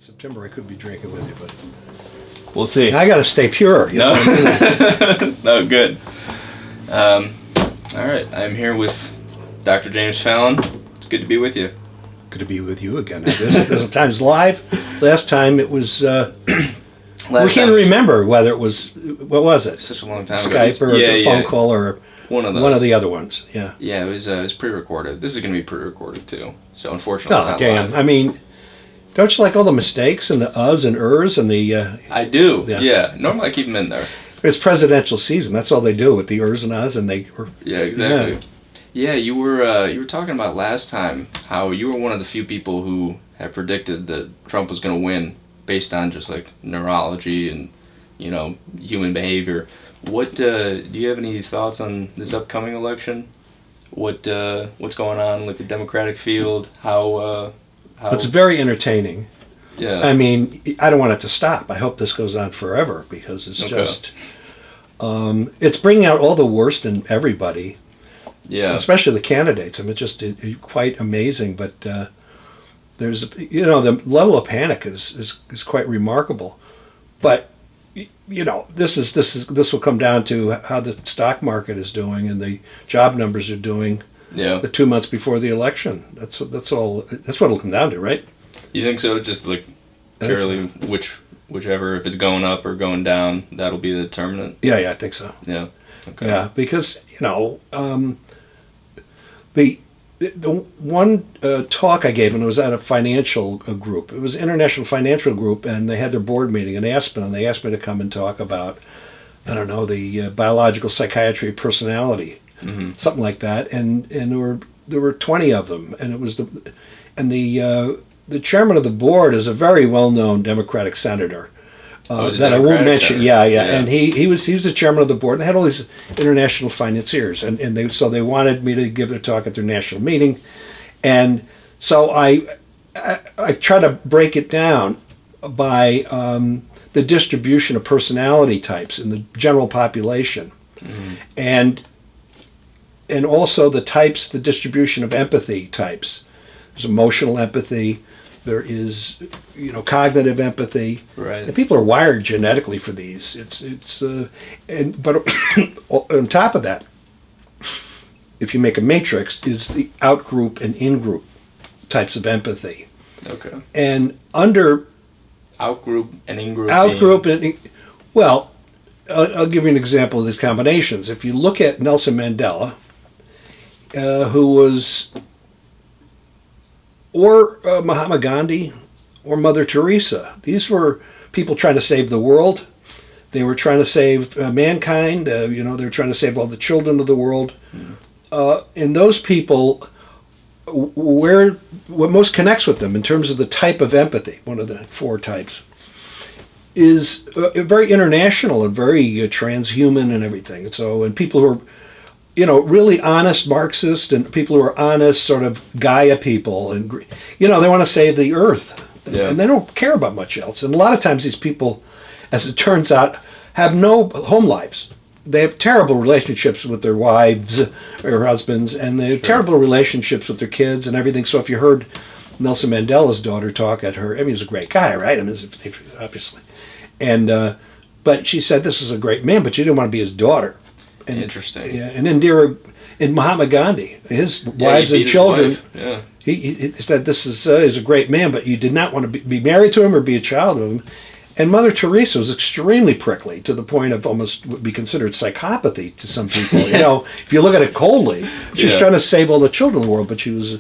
September I could be drinking with you, but we'll see. I got to stay pure. You No, know? no, good. All right, I'm here with Dr. James Fallon. It's good to be with you. Good to be with you again. There's times live. Last time it was. We can't remember whether it was. What was it? Such a long time Skype ago. or a phone call or one of those. One of the other ones. Yeah. Yeah, it was pre-recorded. This is going to be pre-recorded too. So unfortunately, it's Oh not damn! live. I mean, don't you like all the mistakes and the uhs and ers and the? I do. Yeah. Yeah. Normally I keep them in there. It's presidential season. That's all they do with the ers and uhs, and they. Yeah, exactly. Yeah, you were talking about last time how you were one of the few people who had predicted that Trump was going to win based on just like neurology and human behavior. What do you have any thoughts on this upcoming election? What's going on with the Democratic field? How It's very entertaining. Yeah. I mean, I don't want it to stop. I hope this goes on forever because it's just. It's bringing out all the worst in everybody. Yeah. Especially the candidates. I mean, it's just quite amazing. But there's, the level of panic is quite remarkable. But this will come down to how the stock market is doing and the job numbers are doing. Yeah. The 2 months before the election. That's all. That's what it'll come down to, right? You think so? Just like purely whichever, if it's going up or going down, that'll be the determinant. Yeah, I think so. Yeah. Okay. Yeah, because the one talk I gave, and it was at a financial group. It was an international financial group, and they had their board meeting in Aspen, and they asked me to come and talk about, the biological psychiatry of personality, something like that. And there were 20 of them, and it was the chairman of the board is a very well-known Democratic senator. That I won't mention. Yeah. And he was the chairman of the board. And they had all these international financiers, and they wanted me to give a talk at their national meeting, and so I try to break it down by the distribution of personality types in the general population, and also the distribution of empathy types. There's emotional empathy. There is, cognitive empathy. Right. And people are wired genetically for these. But on top of that, if you make a matrix, is the out-group and in-group types of empathy. Okay. And under out-group and in-group. I'll give you an example of these combinations. If you look at Nelson Mandela, who was. Or Mahatma Gandhi, or Mother Teresa. These were people trying to save the world. They were trying to save mankind. They were trying to save all the children of the world. And those people, what most connects with them in terms of the type of empathy, one of the four types, is very international and very transhuman and everything. And people who are really honest Marxist and people who are honest sort of Gaia people, and they want to save the earth, and they don't care about much else. And a lot of times these people, as it turns out, have no home lives. They have terrible relationships with their wives or husbands, and they have terrible relationships with their kids and everything. So if you heard Nelson Mandela's daughter talk at her, he was a great guy, right? Obviously. And but she said this is a great man, but she didn't want to be his daughter. And, interesting. Yeah, and in Mahatma Gandhi, his wives and children, he said this is he's a great man, but you did not want to be married to him or be a child of him. And Mother Teresa was extremely prickly to the point of almost would be considered psychopathy to some people. If you look at it coldly, she was trying to save all the children of the world, but she was,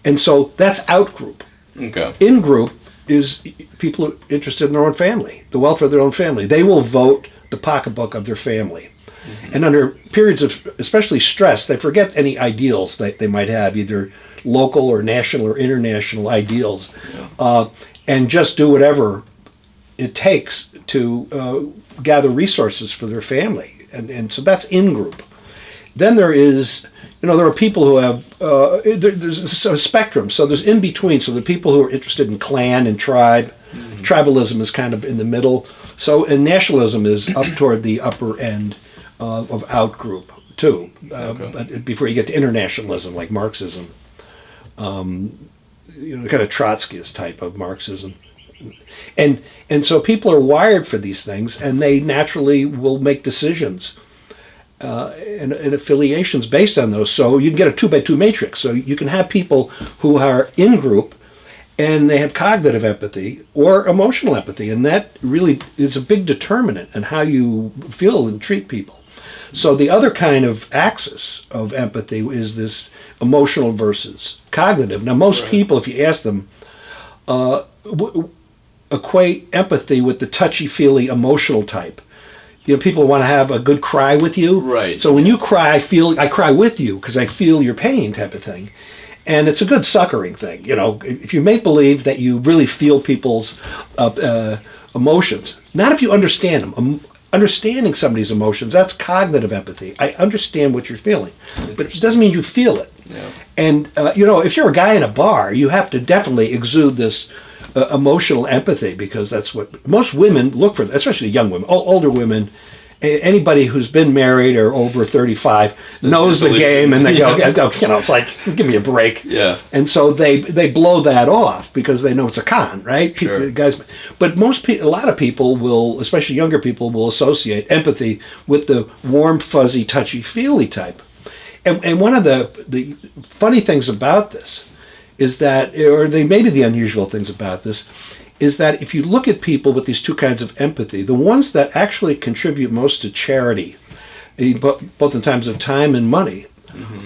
and so that's out group. Okay. In group is people who are interested in their own family, the welfare of their own family. They will vote the pocketbook of their family. And under periods of especially stress, they forget any ideals that they might have, either local or national or international ideals, and just do whatever it takes to gather resources for their family. And so that's in-group. Then there is, there are people who have, there's a spectrum. So there's in-between. So there are people who are interested in clan and tribe. Tribalism is kind of in the middle. So, and nationalism is up toward the upper end of out-group too, but before you get to internationalism like Marxism. kind of Trotskyist type of Marxism. And so people are wired for these things, and they naturally will make decisions and affiliations based on those. So you can get a 2x2 matrix. So you can have people who are in group and they have cognitive empathy or emotional empathy, and that really is a big determinant in how you feel and treat people. So the other kind of axis of empathy is this emotional versus cognitive. Now most people, if you ask them, equate empathy with the touchy-feely emotional type. People want to have a good cry with you. Right. So when you cry, I cry with you because I feel your pain type of thing. And it's a good suckering thing. If you make believe that you really feel people's emotions, not if you understand them. Understanding somebody's emotions, that's cognitive empathy. I understand what you're feeling, but it doesn't mean you feel it. Yeah. And, if you're a guy in a bar, you have to definitely exude this emotional empathy, because that's what most women look for, especially young women. Older women, anybody who's been married or over 35 knows the game, and they go, it's like, give me a break. Yeah. And so they blow that off because they know it's a con, right? Sure. Guys, but a lot of people will, especially younger people, will associate empathy with the warm, fuzzy, touchy-feely type. And one of the funny things about this is that, or maybe the unusual things about this, is that if you look at people with these two kinds of empathy, the ones that actually contribute most to charity, both in terms of time and money,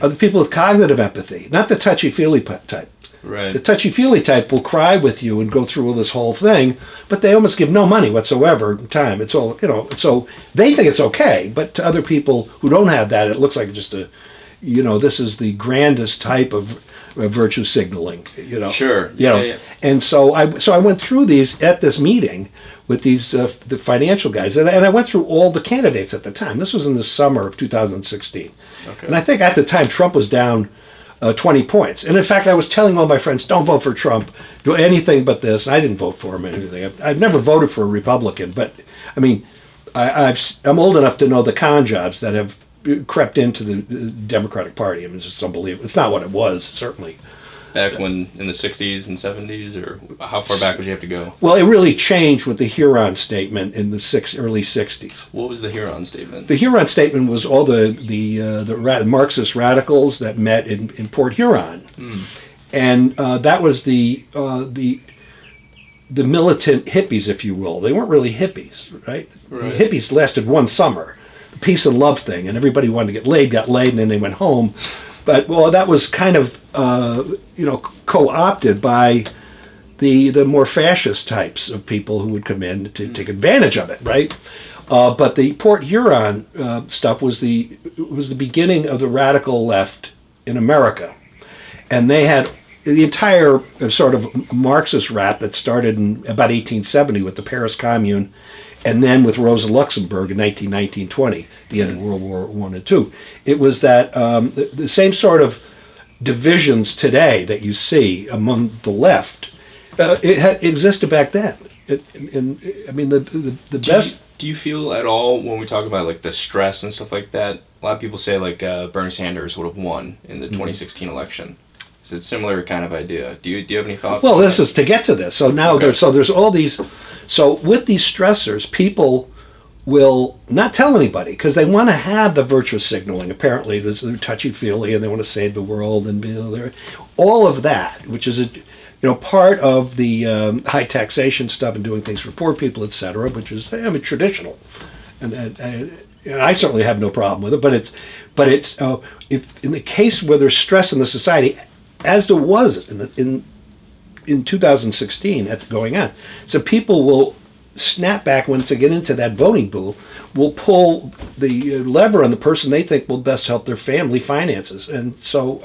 are the people with cognitive empathy, not the touchy-feely type. Right. The touchy-feely type will cry with you and go through this whole thing, but they almost give no money whatsoever in time. It's all, so they think it's okay, but to other people who don't have that, it looks like just this is the grandest type of virtue signaling, Sure. Yeah. And so I went through these at this meeting with these the financial guys, and I went through all the candidates at the time. This was in the summer of 2016, Okay. and I think at the time Trump was down 20 points. And in fact, I was telling all my friends, don't vote for Trump, do anything but this. I didn't vote for him or anything. I've never voted for a Republican, but I mean, I'm old enough to know the con jobs that have crept into the Democratic Party. I mean, it's just unbelievable. It's not what it was, certainly. Back when, in the 60s and 70s, or how far back would you have to go? Well, it really changed with the Huron Statement in the early 60s. What was the Huron Statement? The Huron Statement was all the Marxist radicals that met in Port Huron. And that was the militant hippies, if you will. They weren't really hippies, right? Right. The hippies lasted one summer. Peace and love thing, and everybody wanted to get laid, got laid, and then they went home. But that was kind of co-opted by the more fascist types of people who would come in to take advantage of it, right? But the Port Huron stuff was the beginning of the radical left in America, and they had the entire sort of Marxist rap that started in about 1870 with the Paris Commune. And then with Rosa Luxemburg in 1919-20, the end of World War I and II, it was that the same sort of divisions today that you see among the left, it existed back then. The best. Do you feel at all when we talk about like the stress and stuff like that? A lot of people say like Bernie Sanders would have won in the 2016 election. Is it a similar kind of idea? Do you have any thoughts? Well, on this that? is to get to this. So now Okay. there's all these. So with these stressors, people will not tell anybody because they want to have the virtue signaling. Apparently, they're touchy-feely and they want to save the world and all of that, which is part of the high taxation stuff and doing things for poor people, etc., which is traditional, and I certainly have no problem with it. But it's if in the case where there's stress in the society, as there was in 2016 at going on. So people will snap back once they get into that voting booth, will pull the lever on the person they think will best help their family finances. And so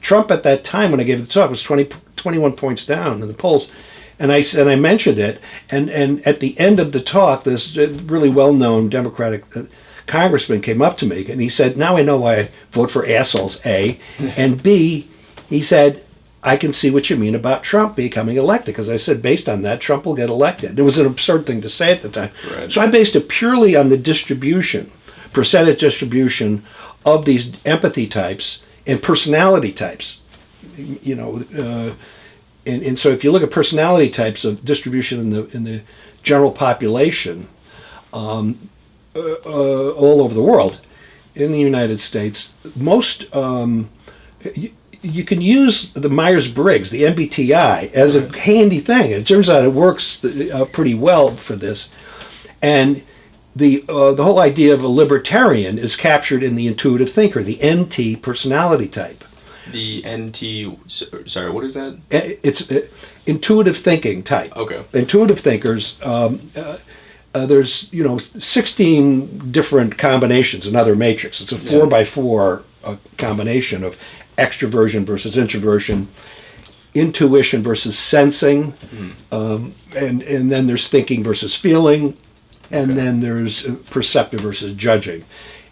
Trump at that time when I gave the talk was 21 points down in the polls. And I mentioned it, and at the end of the talk, this really well-known Democratic congressman came up to me and he said, "Now I know why I vote for assholes, A, and B," he said, "I can see what you mean about Trump becoming elected," because I said, based on that, Trump will get elected. It was an absurd thing to say at the time. Right. So I based it purely on the percentage distribution of these empathy types and personality types. you know, and so if you look at personality types of distribution in the general population, all over the world, in the United States, most you can use the Myers-Briggs, the MBTI, as a handy thing. It turns out it works pretty well for this, and the whole idea of a libertarian is captured in the intuitive thinker, the NT personality type. The NT, sorry, what is that? It's intuitive thinking type. Okay. Intuitive thinkers. There's 16 different combinations. Another matrix. It's a 4x4 combination of extroversion versus introversion, intuition versus sensing, and then there's thinking versus feeling, and then there's perceptive versus judging.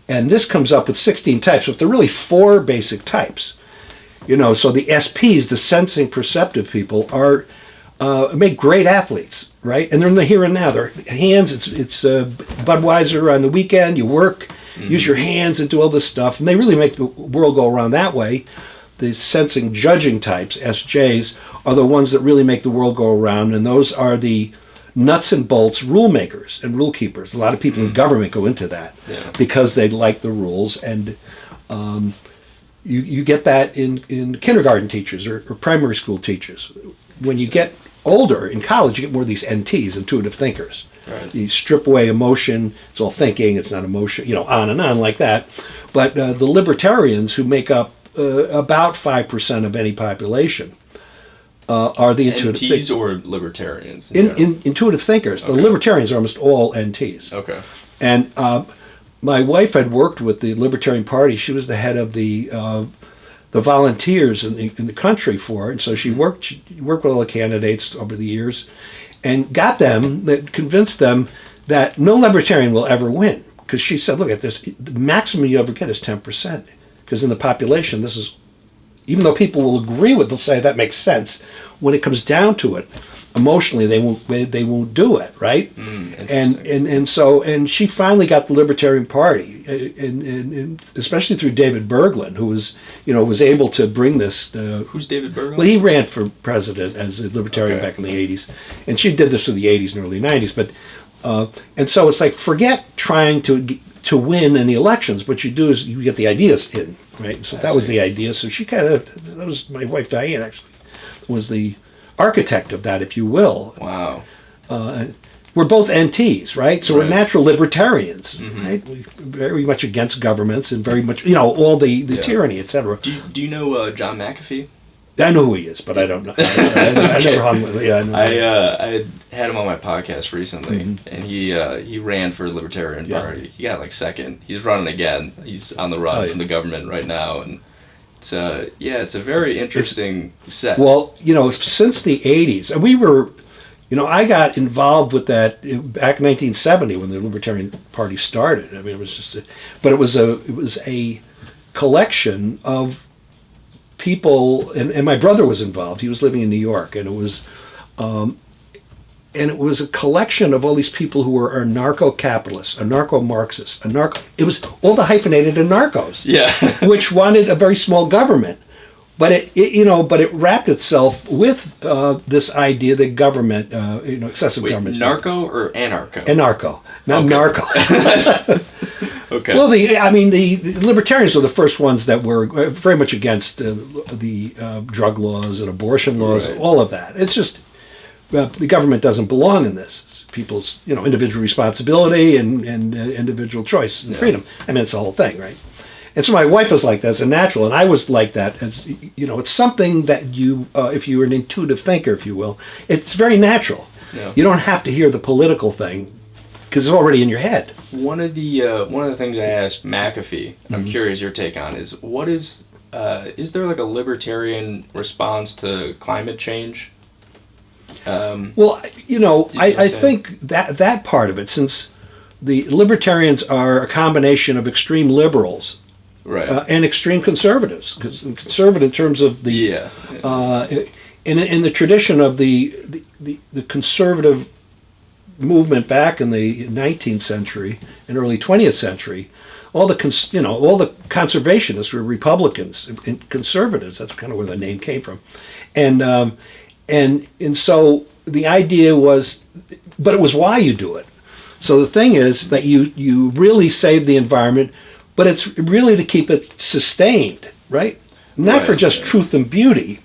And this comes up with 16 types, but they're really 4 basic types. So the SPs, the sensing perceptive people, are make great athletes, right? And they're in the here and now. Their hands, it's Budweiser on the weekend. You work, use your hands and do all this stuff, and they really make the world go around that way. The sensing judging types, SJs, are the ones that really make the world go around, and those are the nuts and bolts rule makers and rule keepers. A lot of people in government go into that because they like the rules, and you get that in kindergarten teachers or primary school teachers. When you get older in college, you get more of these NTs, intuitive thinkers. Right. You strip away emotion, it's all thinking, it's not emotion, on and on like that. But the libertarians, who make up about 5% of any population, are the intuitive thinkers. NTs or libertarians? In intuitive thinkers. Okay. The libertarians are almost all NTs. Okay. And my wife had worked with the Libertarian Party. She was the head of the volunteers in the country for it. And so she worked with all the candidates over the years and convinced them that no libertarian will ever win. Because she said, look at this, the maximum you ever get is 10%. Because in the population, this is, even though people will agree with, they'll say that makes sense. When it comes down to it, emotionally they won't do it, right? And she finally got the Libertarian Party, and especially through David Bergland, who was able to bring this. Who's David Bergland? Well, he ran for president as a Libertarian back in the 80s, and she did this through the 80s and early 90s. But and so it's like, forget trying to win any elections. What you do is you get the ideas in, right? So that was the idea. So she that was my wife Diane, actually, was the architect of that, if you will. Wow. We're both NTs, right? So we're natural libertarians, right? We're very much against governments and very much, all the tyranny, etc. Do you know John McAfee? I know who he is, but I don't know. I never hung with him. I had him on my podcast recently, and he ran for the Libertarian Party. He got second. He's running again. He's on the run from the government right now, and it's a very interesting set. Well, since the 80s, and we were, I got involved with that back in 1970 when the Libertarian Party started. I mean, it was just, but it was a collection of people, and my brother was involved. He was living in New York, and it was a collection of all these people who were anarcho-capitalists, anarcho-Marxists, it was all the hyphenated anarchos, which wanted a very small government, but it wrapped itself with this idea that government, excessive government. Narco or anarcho? Anarcho, not narco. Okay. Well, the libertarians were the first ones that were very much against the drug laws and abortion laws, all of that. It's just the government doesn't belong in this. It's people's individual responsibility and individual choice and freedom. I mean, it's the whole thing, right? And so my wife was like that as a natural, and I was like that as it's something that you, if you're an intuitive thinker, if you will, it's very natural. Yeah. You don't have to hear the political thing, because it's already in your head. One of the things I asked McAfee, and I'm curious your take on, is what is there a libertarian response to climate change? Well, I think that part of it, since the libertarians are a combination of extreme liberals, and extreme conservatives, conservative in terms of the in the tradition of the conservative movement back in the 19th century and early 20th century, all the all the conservationists were Republicans and conservatives. That's kind of where the name came from, and so the idea was, but it was why you do it. So the thing is that you really save the environment, but it's really to keep it sustained, right? Not for just truth and beauty,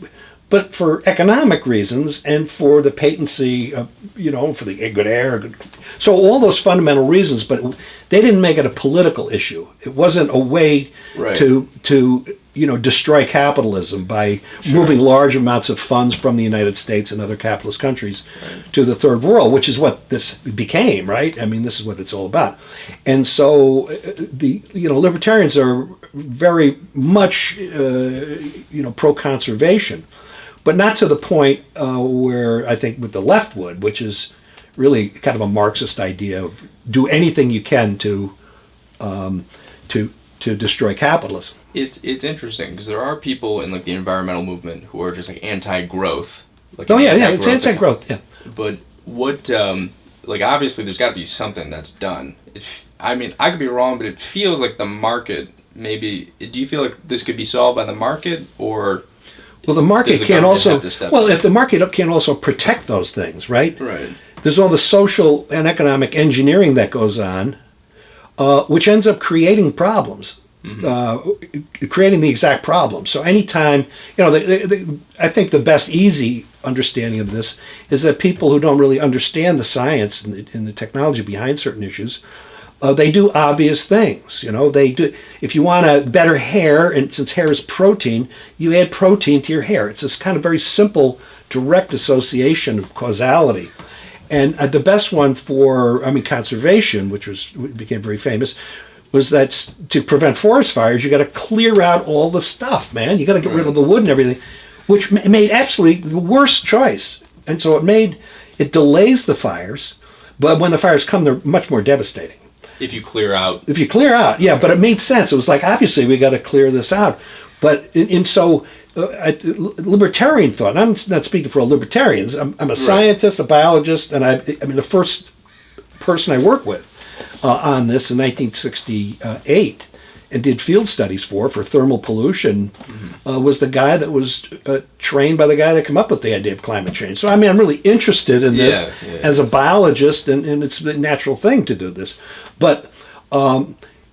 but for economic reasons and for the patency of, for the good air. So all those fundamental reasons, but they didn't make it a political issue. It wasn't a way to destroy capitalism by moving large amounts of funds from the United States and other capitalist countries to the third world, which is what this became, right? I mean, this is what it's all about. And so the libertarians are very much pro-conservation, but not to the point where I think with the left would, which is really kind of a Marxist idea of do anything you can to destroy capitalism. It's interesting because there are people in like the environmental movement who are just like anti-growth. Like It's anti-growth. Yeah. But what obviously there's got to be something that's done. I mean, I could be wrong, but it feels like the market maybe. Do you feel like this could be solved by the market or? Well, the market can also. Well, if the market can also protect those things, right? Right. There's all the social and economic engineering that goes on, which ends up creating problems, creating the exact problem. So anytime, I think the best easy understanding of this is that people who don't really understand the science and the technology behind certain issues, they do obvious things. They do. If you want a better hair, and since hair is protein, you add protein to your hair. It's this kind of very simple, direct association of causality. And the best one for, conservation, which became very famous, was that to prevent forest fires, you got to clear out all the stuff, man. You got to get rid of the wood and everything, which made absolutely the worst choice. And so it delays the fires, but when the fires come, they're much more devastating. If you clear out. Yeah, but it made sense. It was like, obviously, we got to clear this out. But, libertarian thought, and I'm not speaking for all libertarians, I'm a scientist, a biologist, and the first person I worked with on this in 1968 and did field studies for thermal pollution was the guy that was trained by the guy that came up with the idea of climate change. So, I'm really interested in this as a biologist, and it's a natural thing to do this. But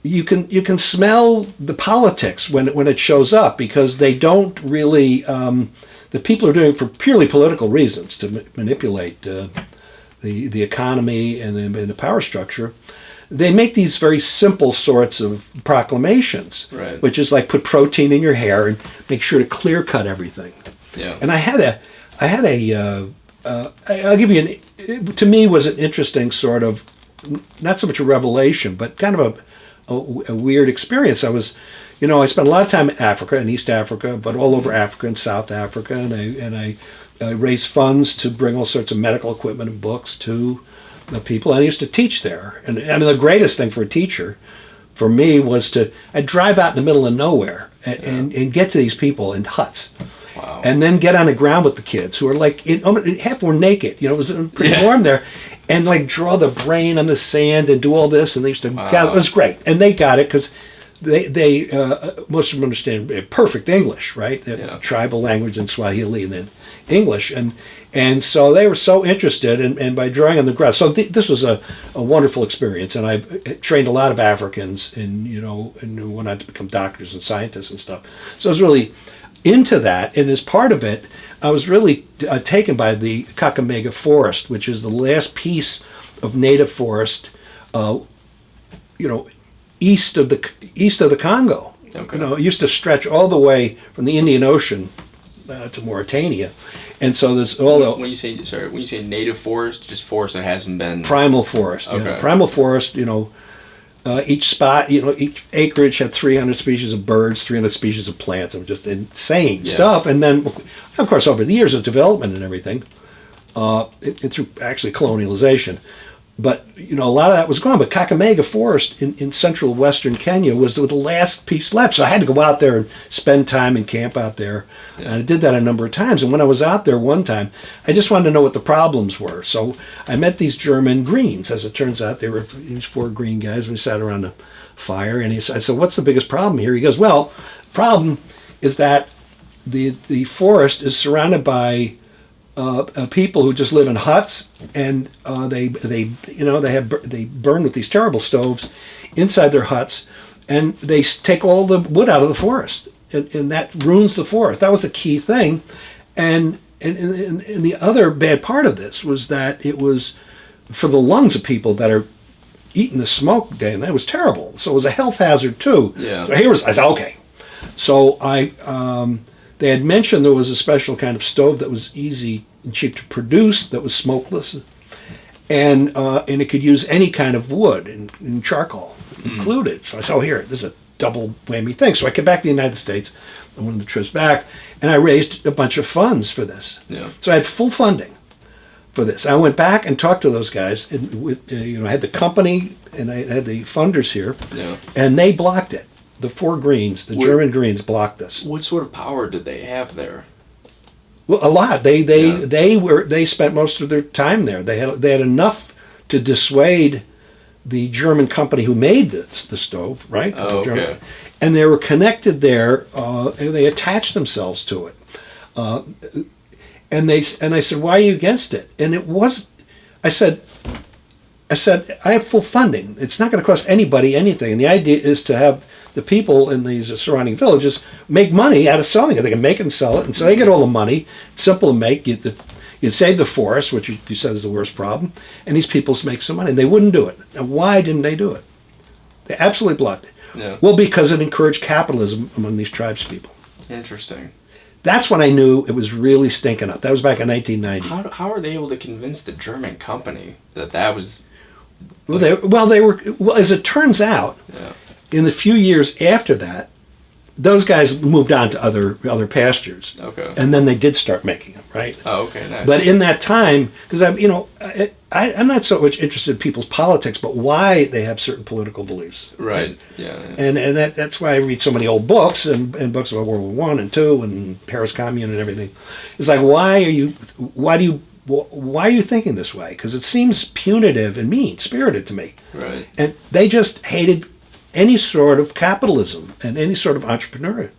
you can smell the politics when it shows up, because they don't really the people are doing it for purely political reasons to manipulate the economy and the power structure. They make these very simple sorts of proclamations, which is like put protein in your hair and make sure to clear cut everything. Yeah. And I'll give you to me was an interesting sort of, not so much a revelation, but kind of a weird experience. I spent a lot of time in Africa, in East Africa, but all over Africa and South Africa, and I raised funds to bring all sorts of medical equipment and books to the people. And I used to teach there. And the greatest thing for a teacher, for me, was I'd drive out in the middle of nowhere and get to these people in huts. Wow. And then get on the ground with the kids who are like, half were naked. It was pretty warm there. And like draw the brain on the sand and do all this, and they used to gather. It was great, and they got it because they most of them understand perfect English, right? Tribal language in Swahili and then English, and so they were so interested, and by drawing on the ground. So this was a wonderful experience, and I trained a lot of Africans, and went on to become doctors and scientists and stuff. So I was really into that, and as part of it, I was really taken by the Kakamega forest, which is the last piece of native forest, east of the Congo. Okay. It used to stretch all the way from the Indian Ocean to Mauritania, and so there's all the. When you say native forest, just forest that hasn't been. Primal forest. Okay. Primal forest. Each spot, each acreage had 300 species of birds, 300 species of plants. It was just insane stuff. And then, of course, over the years of development and everything, through actually colonialization, But, you know, a lot of that was gone. But Kakamega Forest in central western Kenya was the last piece left. So I had to go out there and spend time and camp out there. Yeah. And I did that a number of times. And when I was out there one time, I just wanted to know what the problems were. So I met these German Greens. As it turns out, they were these 4 green guys. We sat around a fire. And I said, what's the biggest problem here? He goes, well, the problem is that the forest is surrounded by people who just live in huts, and they burn with these terrible stoves inside their huts, and they take all the wood out of the forest, and that ruins the forest. That was the key thing, and the other bad part of this was that it was for the lungs of people that are eating the smoke day, and that was terrible. So it was a health hazard too. Yeah. So I said, okay. So they had mentioned there was a special kind of stove that was easy and cheap to produce, that was smokeless, and it could use any kind of wood and charcoal included. So I said, here, this is a double whammy thing. So I came back to the United States on one of the trips back, and I raised a bunch of funds for this. Yeah. So I had full funding for this. I went back and talked to those guys, and I had the company and I had the funders here, Yeah. and they blocked it. The 4 Greens, the German Greens, blocked this. What sort of power did they have there? Well, a lot. They spent most of their time there. They had enough to dissuade the German company who made the stove, right? Oh, okay. German. And they were connected there, and they attached themselves to it. And I said, why are you against it? And it was, I said, I have full funding. It's not going to cost anybody anything. And the idea is to have the people in these surrounding villages make money out of selling it. They can make and sell it, and so they get all the money. It's simple to make. You save the forest, which you said is the worst problem, and these people make some money. And they wouldn't do it. Now, why didn't they do it? They absolutely blocked it. Yeah. Well, because it encouraged capitalism among these tribes people. Interesting. That's when I knew it was really stinking up. That was back in 1990. How are they able to convince the German company that was? Well, as it turns out, Yeah. in the few years after that, those guys moved on to other pastures. Okay. And then they did start making them, right? Oh, okay, nice. But in that time, because I'm not so much interested in people's politics, but why they have certain political beliefs. Right. Yeah. And that's why I read so many old books and books about World War I and II and Paris Commune and everything. It's like, why are you thinking this way? Because it seems punitive and mean-spirited to me. Right. And they just hated any sort of capitalism and any sort of entrepreneur.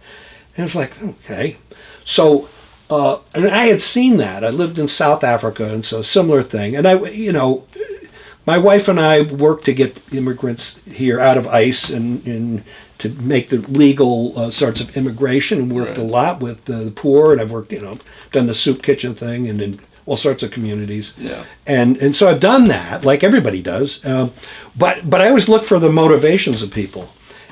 And it's like, okay. So, and I had seen that. I lived in South Africa, and so a similar thing. And my wife and I worked to get immigrants here out of ICE and to make the legal sorts of immigration, and worked a lot with the poor. And I've worked, done the soup kitchen thing and in all sorts of communities. Yeah. And so I've done that, like everybody does. But I always look for the motivations of people.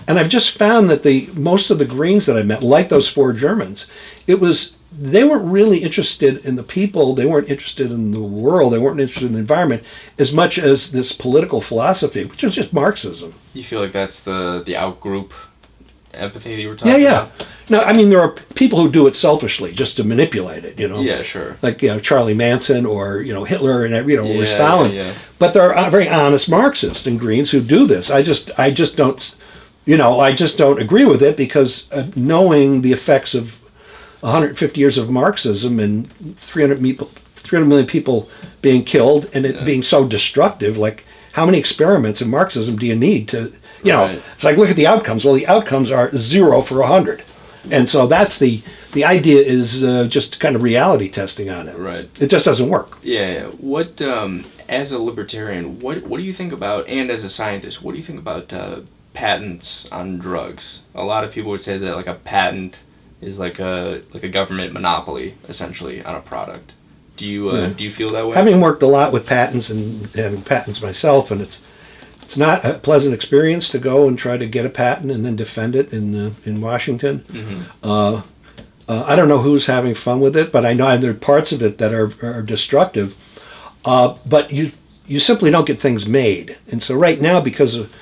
And I've just found that most of the Greens that I met, like those 4 Germans, they weren't really interested in the people, they weren't interested in the world, they weren't interested in the environment as much as this political philosophy, which was just Marxism. You feel like that's the out-group empathy that you were talking Yeah. about? No, I mean, there are people who do it selfishly, just to manipulate it, Yeah, sure. Like, Charlie Manson or, Hitler and, or Yeah, Stalin. yeah. But there are very honest Marxists and Greens who do this. I just don't, I just don't agree with it, because of knowing the effects of 150 years of Marxism and 300 million people being killed, and it being so destructive. Like, how many experiments in Marxism do you need to, Right. It's like, look at the outcomes. Well, the outcomes are 0 for 100. And so that's the idea is just kind of reality testing on it. Right. It just doesn't work. Yeah. What, as a libertarian, what do you think about, and as a scientist, what do you think about patents on drugs? A lot of people would say that like a patent is like a government monopoly essentially on a product. Do you feel that way? Having worked a lot with patents and having patents myself, and it's not a pleasant experience to go and try to get a patent and then defend it in Washington. Mm-hmm. I don't know who's having fun with it, but I know there are parts of it that are destructive. But you simply don't get things made. And so right now, because of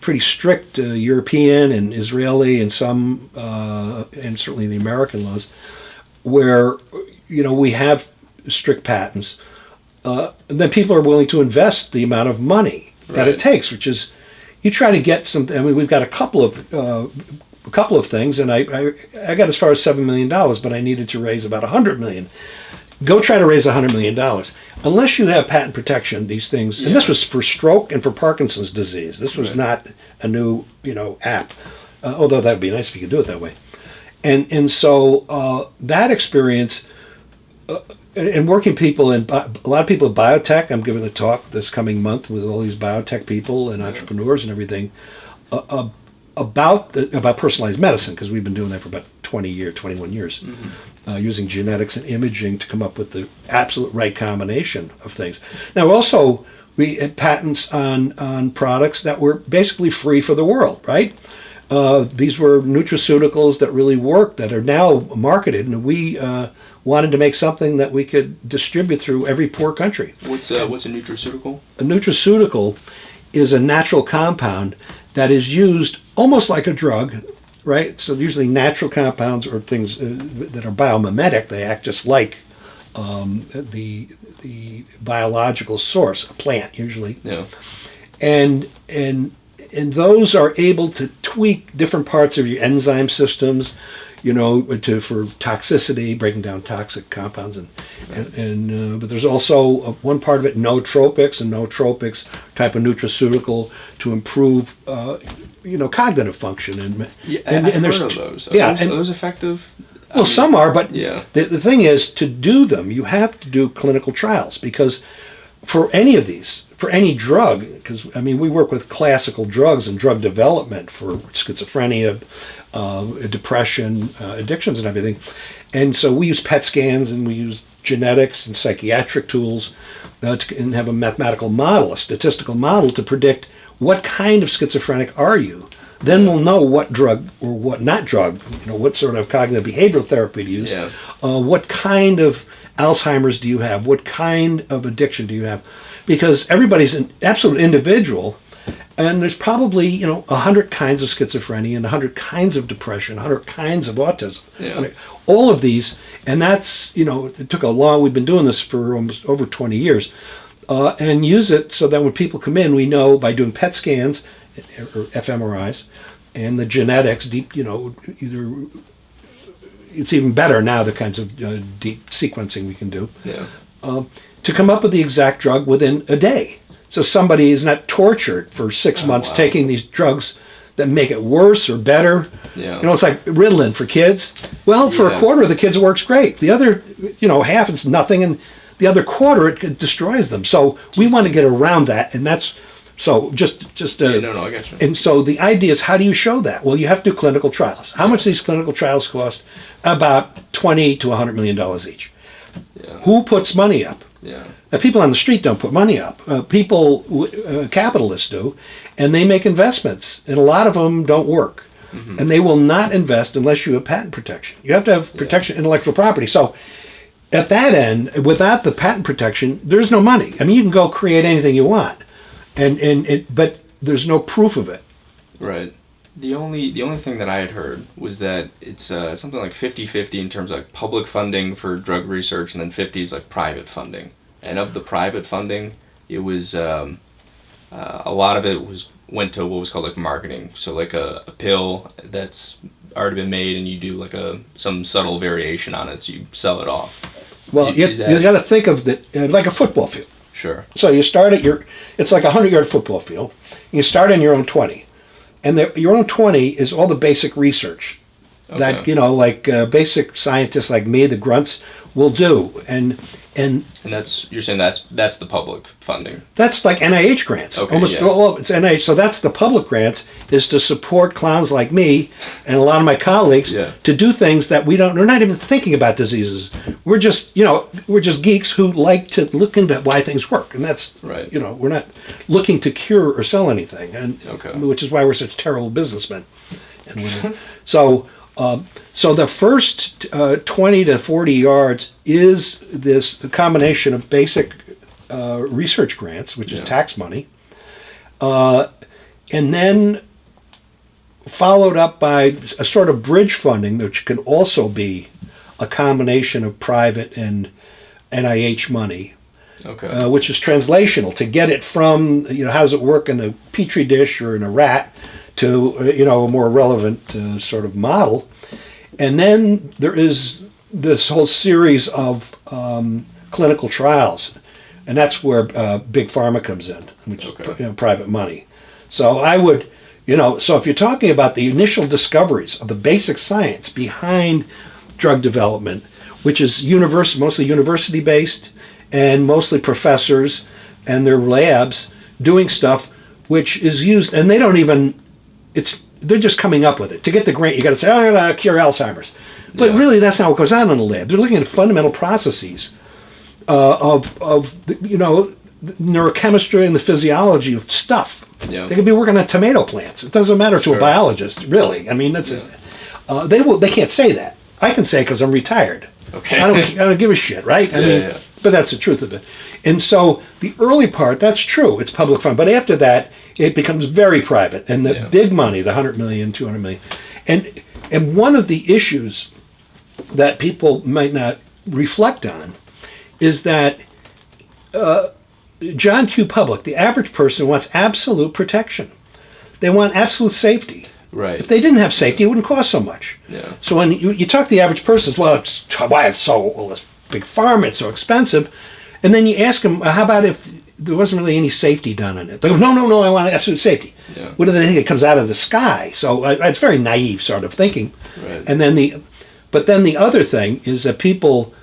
pretty strict European and Israeli and some, and certainly the American laws, where, we have strict patents, then people are willing to invest the amount of money that it Right. takes, which is, you try to get some. I mean, we've got a couple of things, and I got as far as $7 million, but I needed to raise about $100 million. Go try to raise $100 million. Unless you have patent protection, these things, and this Yeah. was for stroke and for Parkinson's disease. This was Right. not a new, app. Although that would be nice if you could do it that way. And so that experience, and working people in a lot of people in biotech. I'm giving a talk this coming month with all these biotech people and entrepreneurs and everything about personalized medicine, because we've been doing that for about 21 years, using genetics and imaging to come up with the absolute right combination of things. Now, also, we had patents on products that were basically free for the world, right? These were nutraceuticals that really worked, that are now marketed, and we wanted to make something that we could distribute through every poor country. What's a nutraceutical? A nutraceutical is a natural compound that is used almost like a drug, right? So usually natural compounds or things that are biomimetic, they act just like the biological source, a plant usually. Yeah. And those are able to tweak different parts of your enzyme systems, for toxicity, breaking down toxic compounds, but there's also one part of it, nootropics, and nootropics type of nutraceutical to improve, cognitive function. I've heard of those. Are those effective? Well, some are, but yeah. the thing is, to do them, you have to do clinical trials, because for any of these, for any drug, because we work with classical drugs and drug development for schizophrenia, depression, addictions, and everything, and so we use PET scans and we use genetics and psychiatric tools and have a mathematical model, a statistical model to predict what kind of schizophrenic are you. Then we'll know what drug or what not drug, what sort of cognitive behavioral therapy to use, what kind of Alzheimer's do you have, what kind of addiction do you have, because everybody's an absolute individual, and there's probably 100 kinds of schizophrenia and 100 kinds of depression, 100 kinds of autism. Yeah. All of these, and that's it took a long. We've been doing this for almost over 20 years, and use it so that when people come in, we know by doing PET scans or fMRIs and the genetics, deep, either. It's even better now, the kinds of deep sequencing we can do, to come up with the exact drug within a day. So somebody is not tortured for 6 months taking these drugs that make it worse or better. Yeah. It's like Ritalin for kids. Well, for a quarter of the kids, it works great. The other, half is nothing, and the other quarter, it destroys them. So we want to get around that, and that's so just. I got you. And so the idea is, how do you show that? Well, you have to do clinical trials. How much these clinical trials cost? About $20 to $100 million each. Yeah. Who puts money up? Yeah. People on the street don't put money up. Capitalists do, and they make investments, and a lot of them don't work. Mm-hmm. And they will not invest unless you have patent protection. You have to have protection, intellectual property. So at that end, without the patent protection, there's no money. You can go create anything you want, but there's no proof of it. Right. The only thing that I had heard was that it's something like 50-50 in terms of like public funding for drug research, and then 50 is like private funding. And of the private funding, it was a lot of it went to what was called like marketing. So like a pill that's already been made, and you do like some subtle variation on it, so you sell it off. Well, you got to think of it like a football field. Sure. So you start at it's like a 100-yard football field. You start in your own 20. And your own 20 is all the basic research that, basic scientists like me, the grunts, will do. And you're saying that's the public funding. That's like NIH grants. Okay, Almost all it's NIH. So that's the public grants, is to support clowns like me and a lot of my colleagues to do things that we're not even thinking about diseases. We're just geeks who like to look into why things work. And that's right. We're not looking to cure or sell anything, and which is why we're such terrible businessmen. And so the first 20 to 40 yards is the combination of basic research grants, which is tax money, and then followed up by a sort of bridge funding, which can also be a combination of private and NIH money, which is translational, to get it from, how does it work in a petri dish or in a rat to, a more relevant sort of model. And then there is this whole series of clinical trials, and that's where big pharma comes in, which is private money. So I would, so if you're talking about the initial discoveries of the basic science behind drug development, which is mostly university-based and mostly professors and their labs doing stuff which is used, and they don't even, they're just coming up with it. To get the grant, you got to say, I'm going to cure Alzheimer's. But really, that's not what goes on in the lab. They're looking at fundamental processes of neurochemistry and the physiology of stuff. Yeah. They could be working on tomato plants. It doesn't matter to a biologist, really. I mean, that's they can't say that. I can say because I'm retired. Okay. I don't give a shit, right? I mean, but that's the truth of it. And so the early part, that's true. It's public fund. But after that, it becomes very private. And the big money, the 100 million, 200 million. And one of the issues that people might not reflect on is that John Q. Public, the average person, wants absolute protection. They want absolute safety. Right. If they didn't have safety, it wouldn't cost so much. Yeah. So when you talk to the average person, well, it's big pharma, it's so expensive. And then you ask them, how about if there wasn't really any safety done on it? They go, no, I want absolute safety. Yeah. What do they think? It comes out of the sky. So it's very naive sort of thinking. Right. And then but then the other thing is that people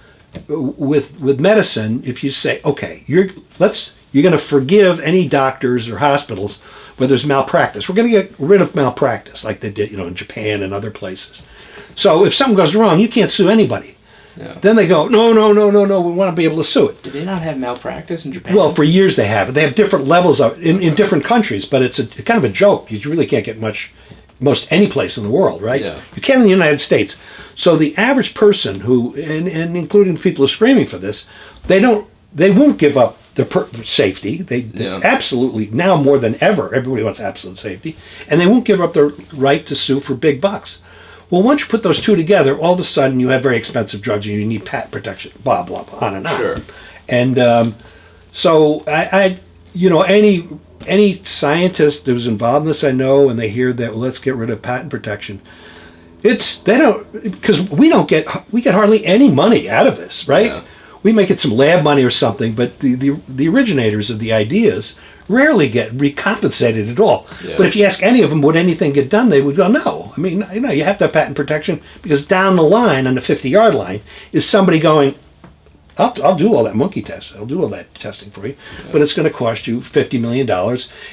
with medicine, if you say, okay, you're going to forgive any doctors or hospitals where there's malpractice. We're going to get rid of malpractice like they did, in Japan and other places. So if something goes wrong, you can't sue anybody. Yeah. Then they go, no, we want to be able to sue it. Do they not have malpractice in Japan? Well, for years they have. They have different levels of in different countries, but it's kind of a joke. You really can't get most any place in the world, right? Yeah. You can in the United States. So the average person who, and including the people who are screaming for this, they won't give up their safety. They absolutely, now more than ever, everybody wants absolute safety, and they won't give up their right to sue for big bucks. Well, once you put those two together, all of a sudden you have very expensive drugs and you need patent protection, blah, blah, blah, on and on. Sure. And so any scientist that was involved in this, I know, and they hear that, well, let's get rid of patent protection. Because we get hardly any money out of this, right? Yeah. We may get some lab money or something, but the originators of the ideas rarely get recompensated at all. Yeah. But if you ask any of them, would anything get done, they would go, no. I mean, you have to have patent protection because down the line, on the 50-yard line, is somebody going, I'll do all that monkey test. I'll do all that testing for you, but it's going to cost you $50 million,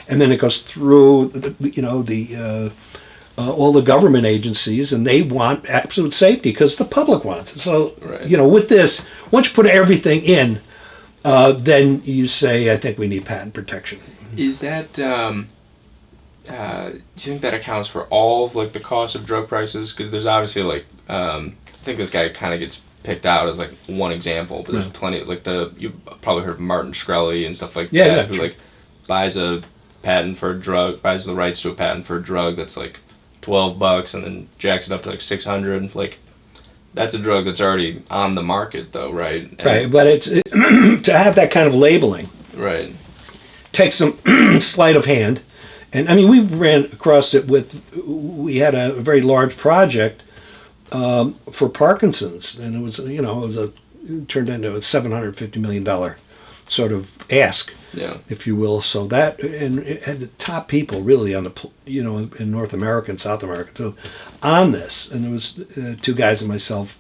and then it goes through all the government agencies, and they want absolute safety because the public wants it. So, with this, once you put everything in, then you say, I think we need patent protection. Is that, do you think that accounts for all of, the cost of drug prices? Because there's obviously, I think this guy kind of gets picked out as, one example, but there's plenty, you probably heard of Martin Shkreli and stuff like that, who, buys a patent for a drug, buys the rights to a patent for a drug that's, $12 and then jacks it up to, $600, that's a drug that's already on the market, though, right? And right, but it's to have that kind of labeling. Right. Takes some sleight of hand, and I mean we ran across it we had a very large project for Parkinson's, and it was it turned into a $750 million sort of ask, if you will. So that and it had the top people really on the in North America and South America too on this, and there was two guys and myself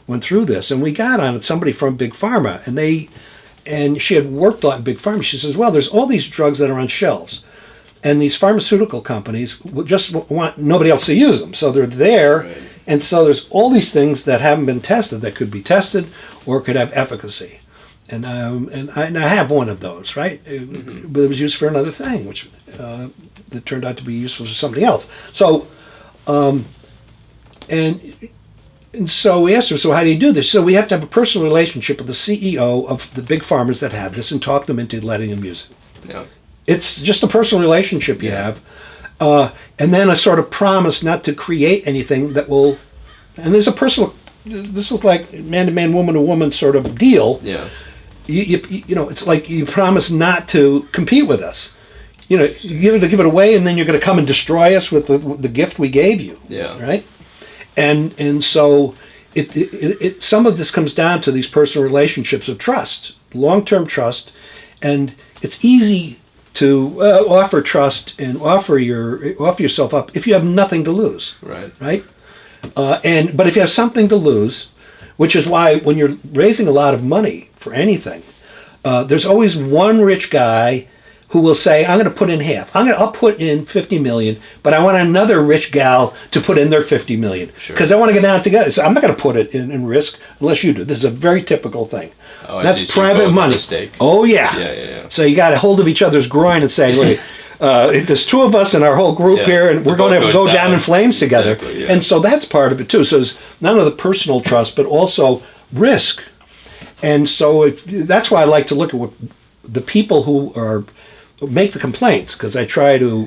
went through this, and we got on it somebody from Big Pharma, and she had worked on Big Pharma. She says, well, there's all these drugs that are on shelves, and these pharmaceutical companies just want nobody else to use them, so they're there. Right. And so there's all these things that haven't been tested that could be tested or could have efficacy. And I have one of those, right? But it was used for another thing, which that turned out to be useful for somebody else. So, and so we asked her, so how do you do this? So we have to have a personal relationship with the CEO of the big pharmas that have this and talk them into letting them use it. Yeah. It's just a personal relationship you have. And then a sort of promise not to create anything that will, and there's a personal, this is like man-to-man, woman-to-woman sort of deal. Yeah. you know, it's like you promise not to compete with us. You know, you give it away, and then you're going to come and destroy us with the gift we gave you. Yeah. Right. And so it some of this comes down to these personal relationships of trust, long-term trust, and it's easy to offer trust and offer yourself up if you have nothing to lose. Right. Right. But if you have something to lose, which is why when you're raising a lot of money for anything, there's always one rich guy who will say, I'm going to put in half. I'll put in 50 million, but I want another rich gal to put in their 50 million because I want to get down together. So I'm not going to put it in risk unless you do. This is a very typical thing. Oh, that's I see. private money. Oh yeah. Yeah. So you got a hold of each other's groin and say, "Wait, there's two of us in our whole group here, and we're going to go down in flames together." Exactly, yeah. And so that's part of it too. So it's not only the personal trust, but also risk. And so that's why I like to look at what the people who make the complaints, because I try to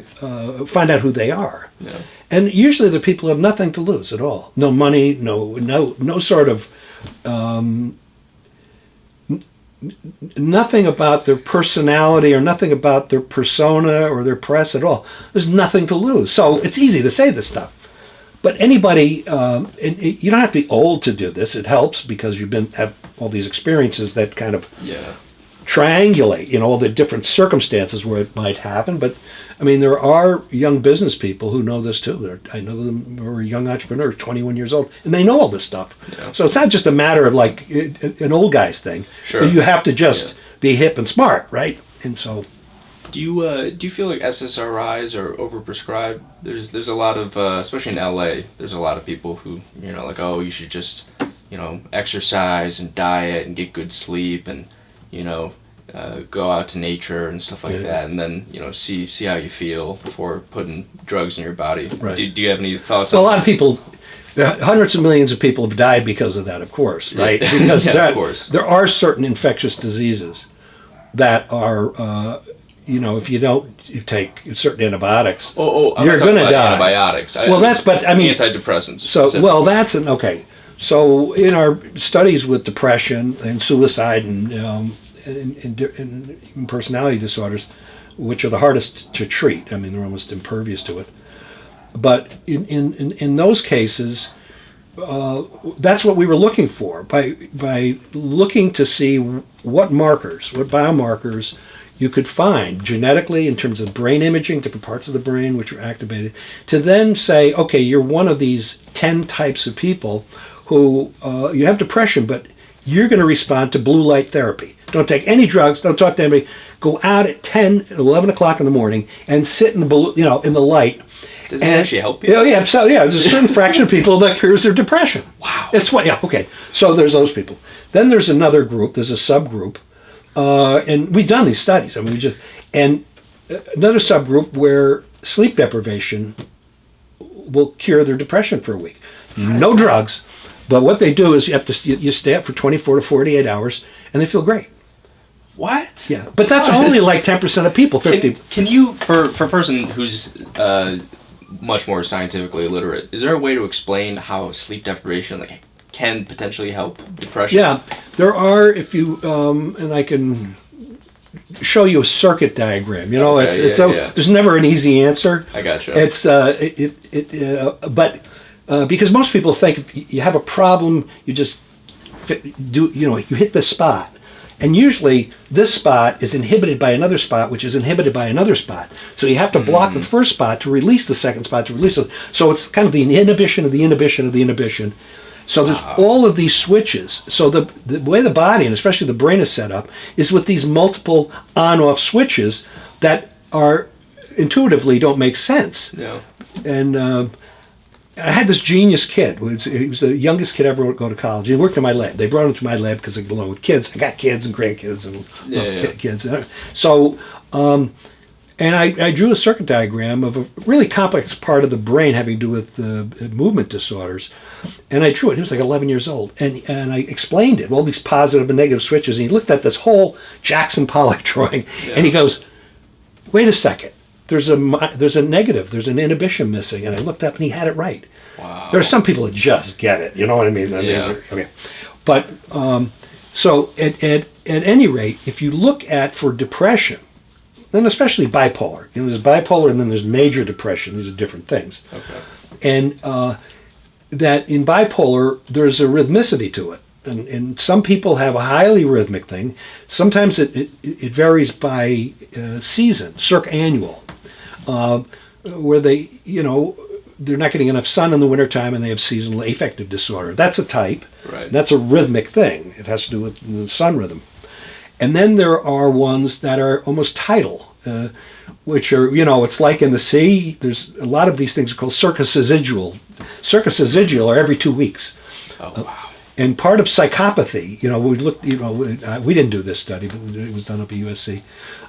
find out who they are. Yeah. And usually they're people who have nothing to lose at all. No money, no sort of nothing about their personality or nothing about their persona or their press at all. There's nothing to lose. So it's easy to say this stuff. But anybody, you don't have to be old to do this. It helps because have all these experiences that kind of triangulate, you know, all the different circumstances where it might happen. But I mean, there are young business people who know this too. I know them who are young entrepreneurs, 21 years old, and they know all this stuff. Yeah. So it's not just a matter of like an old guy's thing. Sure. But you have to just be hip and smart, right? And so, do you feel like SSRIs are overprescribed? There's a lot of especially in LA. There's a lot of people who, you know, like, oh, you should just, you know, exercise and diet and get good sleep and, you know, go out to nature and stuff like that, and then, you know, see how you feel before putting drugs in your body. Right. Do you have any thoughts? Well, a lot of people, hundreds of millions of people have died because of that, of course, right? Because of course. There are certain infectious diseases that are, you know, if you don't take certain antibiotics, you're going to die. Antibiotics. Antidepressants. So, well, okay. So in our studies with depression and suicide and in personality disorders, which are the hardest to treat. I mean, they're almost impervious to it. But in those cases, that's what we were looking for by looking to see what biomarkers you could find genetically in terms of brain imaging, different parts of the brain which are activated, to then say, okay, you're one of these 10 types of people who you have depression, but you're going to respond to blue light therapy. Don't take any drugs. Don't talk to anybody. Go out at 10, 11 o'clock in the morning and sit in the light. Does it actually help you? Yeah. So there's a certain fraction of people that cures their depression. Wow. It's what? Yeah. Okay. So there's those people. Then there's another group. There's a subgroup, and we've done these studies. I mean, another subgroup where sleep deprivation will cure their depression for a week. No drugs. But what they do is you stay up for 24 to 48 hours, and they feel great. What? Yeah, but that's only like 10% of people. 50. Can you, for a person who's much more scientifically illiterate, is there a way to explain how sleep deprivation can potentially help depression? Yeah, there are. If you and I can show you a circuit diagram. You know, there's never an easy answer. I gotcha. It's but. Because most people think if you have a problem, you just you hit this spot. And usually this spot is inhibited by another spot, which is inhibited by another spot. So you have to block the first spot to release the second spot to release it. So it's kind of the inhibition of the inhibition of the inhibition. So there's all of these switches. So the way the body, and especially the brain, is set up is with these multiple on-off switches that are intuitively don't make sense. Yeah. And I had this genius kid. He was the youngest kid ever to go to college. He worked in my lab. They brought him to my lab because I get along with kids. I got kids and grandkids and love kids. So, and I drew a circuit diagram of a really complex part of the brain having to do with movement disorders. And I drew it. He was like 11 years old. And I explained it, all these positive and negative switches. And he looked at this whole Jackson Pollock drawing. Yeah. And he goes, wait a second. There's a negative. There's an inhibition missing. And I looked up and he had it right. Wow. There are some people that just get it. You know what I mean? Yeah. Okay. But So at any rate, if you look at for depression, and especially bipolar, there's bipolar and then there's major depression. These are different things. Okay. And that in bipolar, there's a rhythmicity to it. And some people have a highly rhythmic thing. Sometimes it varies by season, circannual, where they're not getting enough sun in the wintertime and they have seasonal affective disorder. That's a type. Right. That's a rhythmic thing. It has to do with the sun rhythm. And then there are ones that are almost tidal, which are, it's like in the sea. There's a lot of these things are called circumcidial. Circumcidial are every 2 weeks. Oh, wow. And part of psychopathy, we looked, we didn't do this study, but it was done up at USC.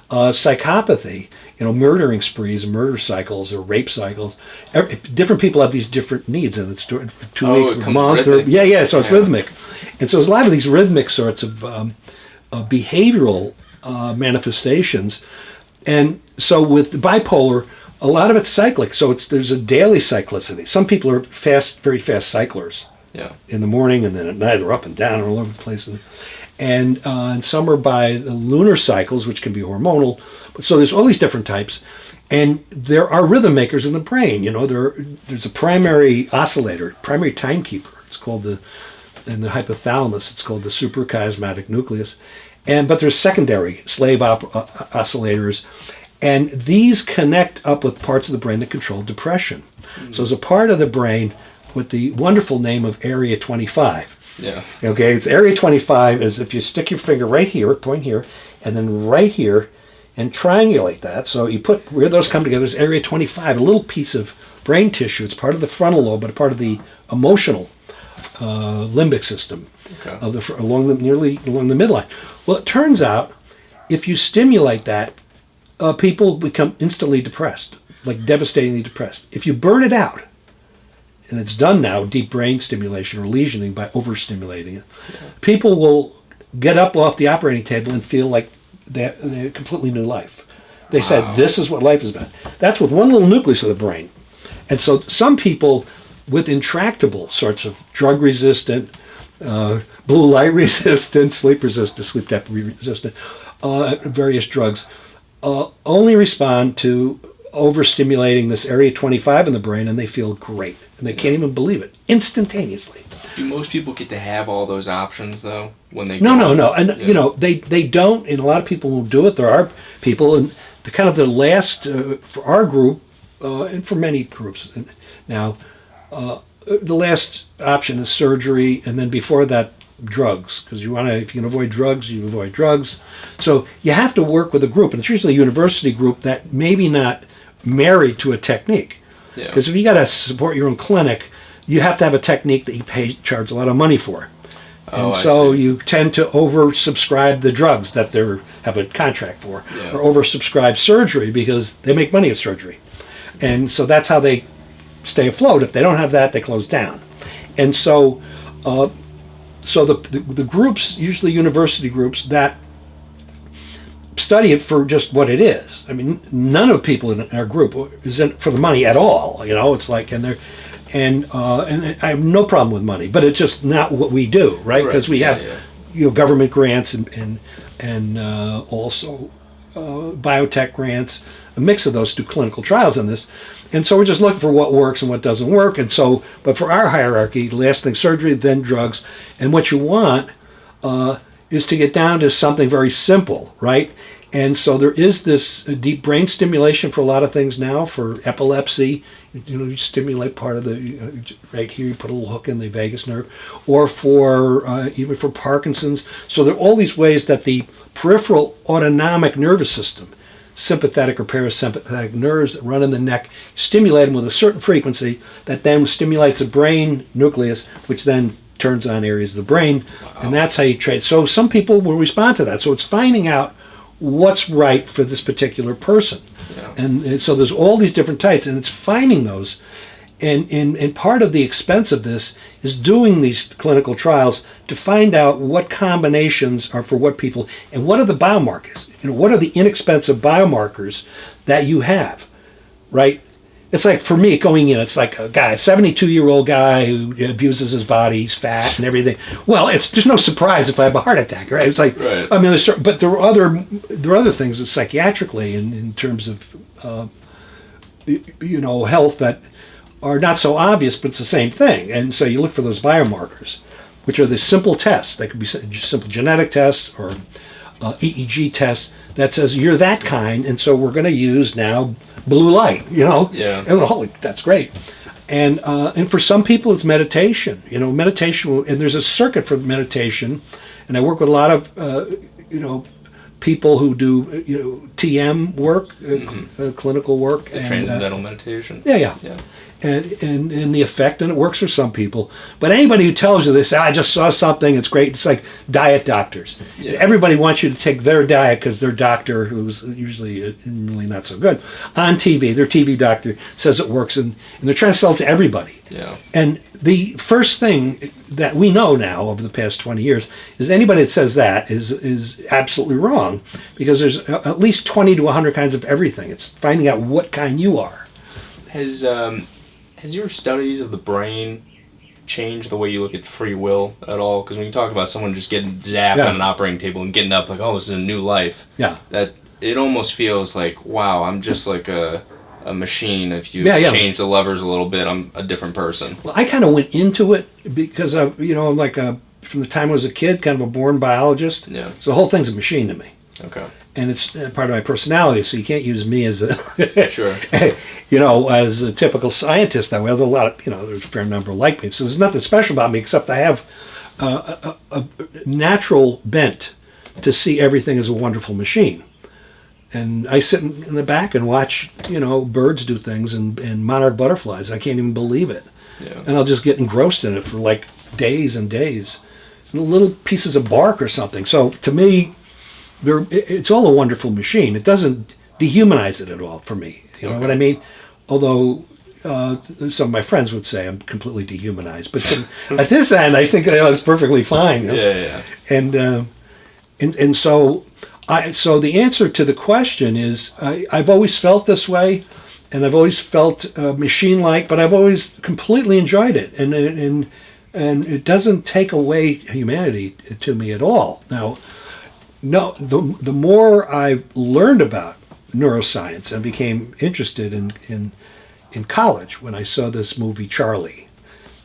Psychopathy, murdering sprees, murder cycles, or rape cycles. Different people have these different needs, and it's 2 weeks, a month, so it's rhythmic. And so there's a lot of these rhythmic sorts of behavioral manifestations. And so with bipolar, a lot of it's cyclic. So there's a daily cyclicity. Some people are very fast cyclers. Yeah. In the morning, and then at night they're up and down all over the place. And some are by the lunar cycles, which can be hormonal. So there's all these different types. And there are rhythm makers in the brain. There's a primary oscillator, primary timekeeper. It's called in the hypothalamus, it's called the suprachiasmatic nucleus. But there's secondary slave oscillators. And these connect up with parts of the brain that control depression. Mm-hmm. So there's a part of the brain with the wonderful name of Area 25. Yeah. Okay, it's Area 25 is if you stick your finger right here, point here, and then right here, and triangulate that. So you put where those come together is Area 25, a little piece of brain tissue. It's part of the frontal lobe, but a part of the emotional limbic system along the midline. Well, it turns out if you stimulate that, people become instantly depressed, like devastatingly depressed. If you burn it out, and it's done now, deep brain stimulation or lesioning by overstimulating it, people will get up off the operating table and feel like they're a completely new life. They said, this is what life is about. That's with one little nucleus of the brain. And so some people with intractable sorts of drug-resistant, blue light resistant, sleep deprivation resistant, various drugs, only respond to overstimulating this Area 25 in the brain, and they feel great. And they can't even believe it. Instantaneously. Do most people get to have all those options, though, when they No. And, they don't, and a lot of people won't do it. There are people, and the last, for our group, and for many groups now, the last option is surgery, and then before that, drugs. Because if you can avoid drugs, you avoid drugs. So you have to work with a group, and it's usually a university group that maybe not married to a technique. Because if you got to support your own clinic, you have to have a technique that you charge a lot of money for. And so you tend to oversubscribe the drugs that they have a contract for, or oversubscribe surgery because they make money at surgery. And so that's how they stay afloat. If they don't have that, they close down. And so the groups, usually university groups, that study it for just what it is. I mean, none of the people in our group is in it for the money at all. It's like, and I have no problem with money, but it's just not what we do, right? Because we have, government grants and also biotech grants, a mix of those, do clinical trials on this. And so we're just looking for what works and what doesn't work. And so, but for our hierarchy, last thing surgery, then drugs. And what you want is to get down to something very simple, right? And so there is this deep brain stimulation for a lot of things now. For epilepsy, you stimulate part of the, right here, you put a little hook in the vagus nerve. Or for, even for Parkinson's. So there are all these ways that the peripheral autonomic nervous system, sympathetic or parasympathetic nerves that run in the neck, stimulate them with a certain frequency that then stimulates a brain nucleus, which then turns on areas of the brain. Wow. And that's how you train. So some people will respond to that. So it's finding out what's right for this particular person. Yeah. And so there's all these different types, and it's finding those. And part of the expense of this is doing these clinical trials to find out what combinations are for what people, and what are the biomarkers. What are the inexpensive biomarkers that you have, right? it's like for me going in, it's like a guy, 72-year-old guy who abuses his body, he's fat and everything. Well, there's no surprise if I have a heart attack, right? It's like, Right. I mean, but there are other things that psychiatrically in terms of health that are not so obvious, but it's the same thing. And so you look for those biomarkers, which are the simple tests. They could be simple genetic tests or EEG tests that says you're that kind, and so we're going to use now blue light. Yeah. And holy, that's great. And for some people, it's meditation. Meditation, and there's a circuit for meditation, and I work with a lot of people who do TM work, clinical work, The transcendental meditation. Yeah. And the effect, and it works for some people. But anybody who tells you this, I just saw something, it's great. It's like diet doctors. Yeah. Everybody wants you to take their diet because their doctor, who's usually really not so good, on TV, their TV doctor says it works, and they're trying to sell it to everybody. Yeah. And the first thing that we know now over the past 20 years is anybody that says that is absolutely wrong, because there's at least 20 to 100 kinds of everything. It's finding out what kind you are. Has your studies of the brain changed the way you look at free will at all? Because when you talk about someone just getting zapped on an operating table and getting up like, oh, this is a new life. Yeah. That it almost feels like, wow, I'm just like a machine. If you change the levers a little bit, I'm a different person. Well, I kind of went into it because I'm like from the time I was a kid, kind of a born biologist. Yeah. So the whole thing's a machine to me. Okay. And it's part of my personality, so you can't use me as a, Sure. as a typical scientist. That way, there's a lot of, there's a fair number like me. So there's nothing special about me except I have a natural bent to see everything as a wonderful machine. And I sit in the back and watch, birds do things and monarch butterflies. I can't even believe it. Yeah. And I'll just get engrossed in it for like days and days. And little pieces of bark or something. So to me, it's all a wonderful machine. It doesn't dehumanize it at all for me. You know what I mean? Although some of my friends would say I'm completely dehumanized. But at this end, I think it's perfectly fine. Yeah. And so the answer to the question is I've always felt this way, and I've always felt machine-like, but I've always completely enjoyed it. And it doesn't take away humanity to me at all. Now, no, the more I've learned about neuroscience and became interested in college when I saw this movie Charlie,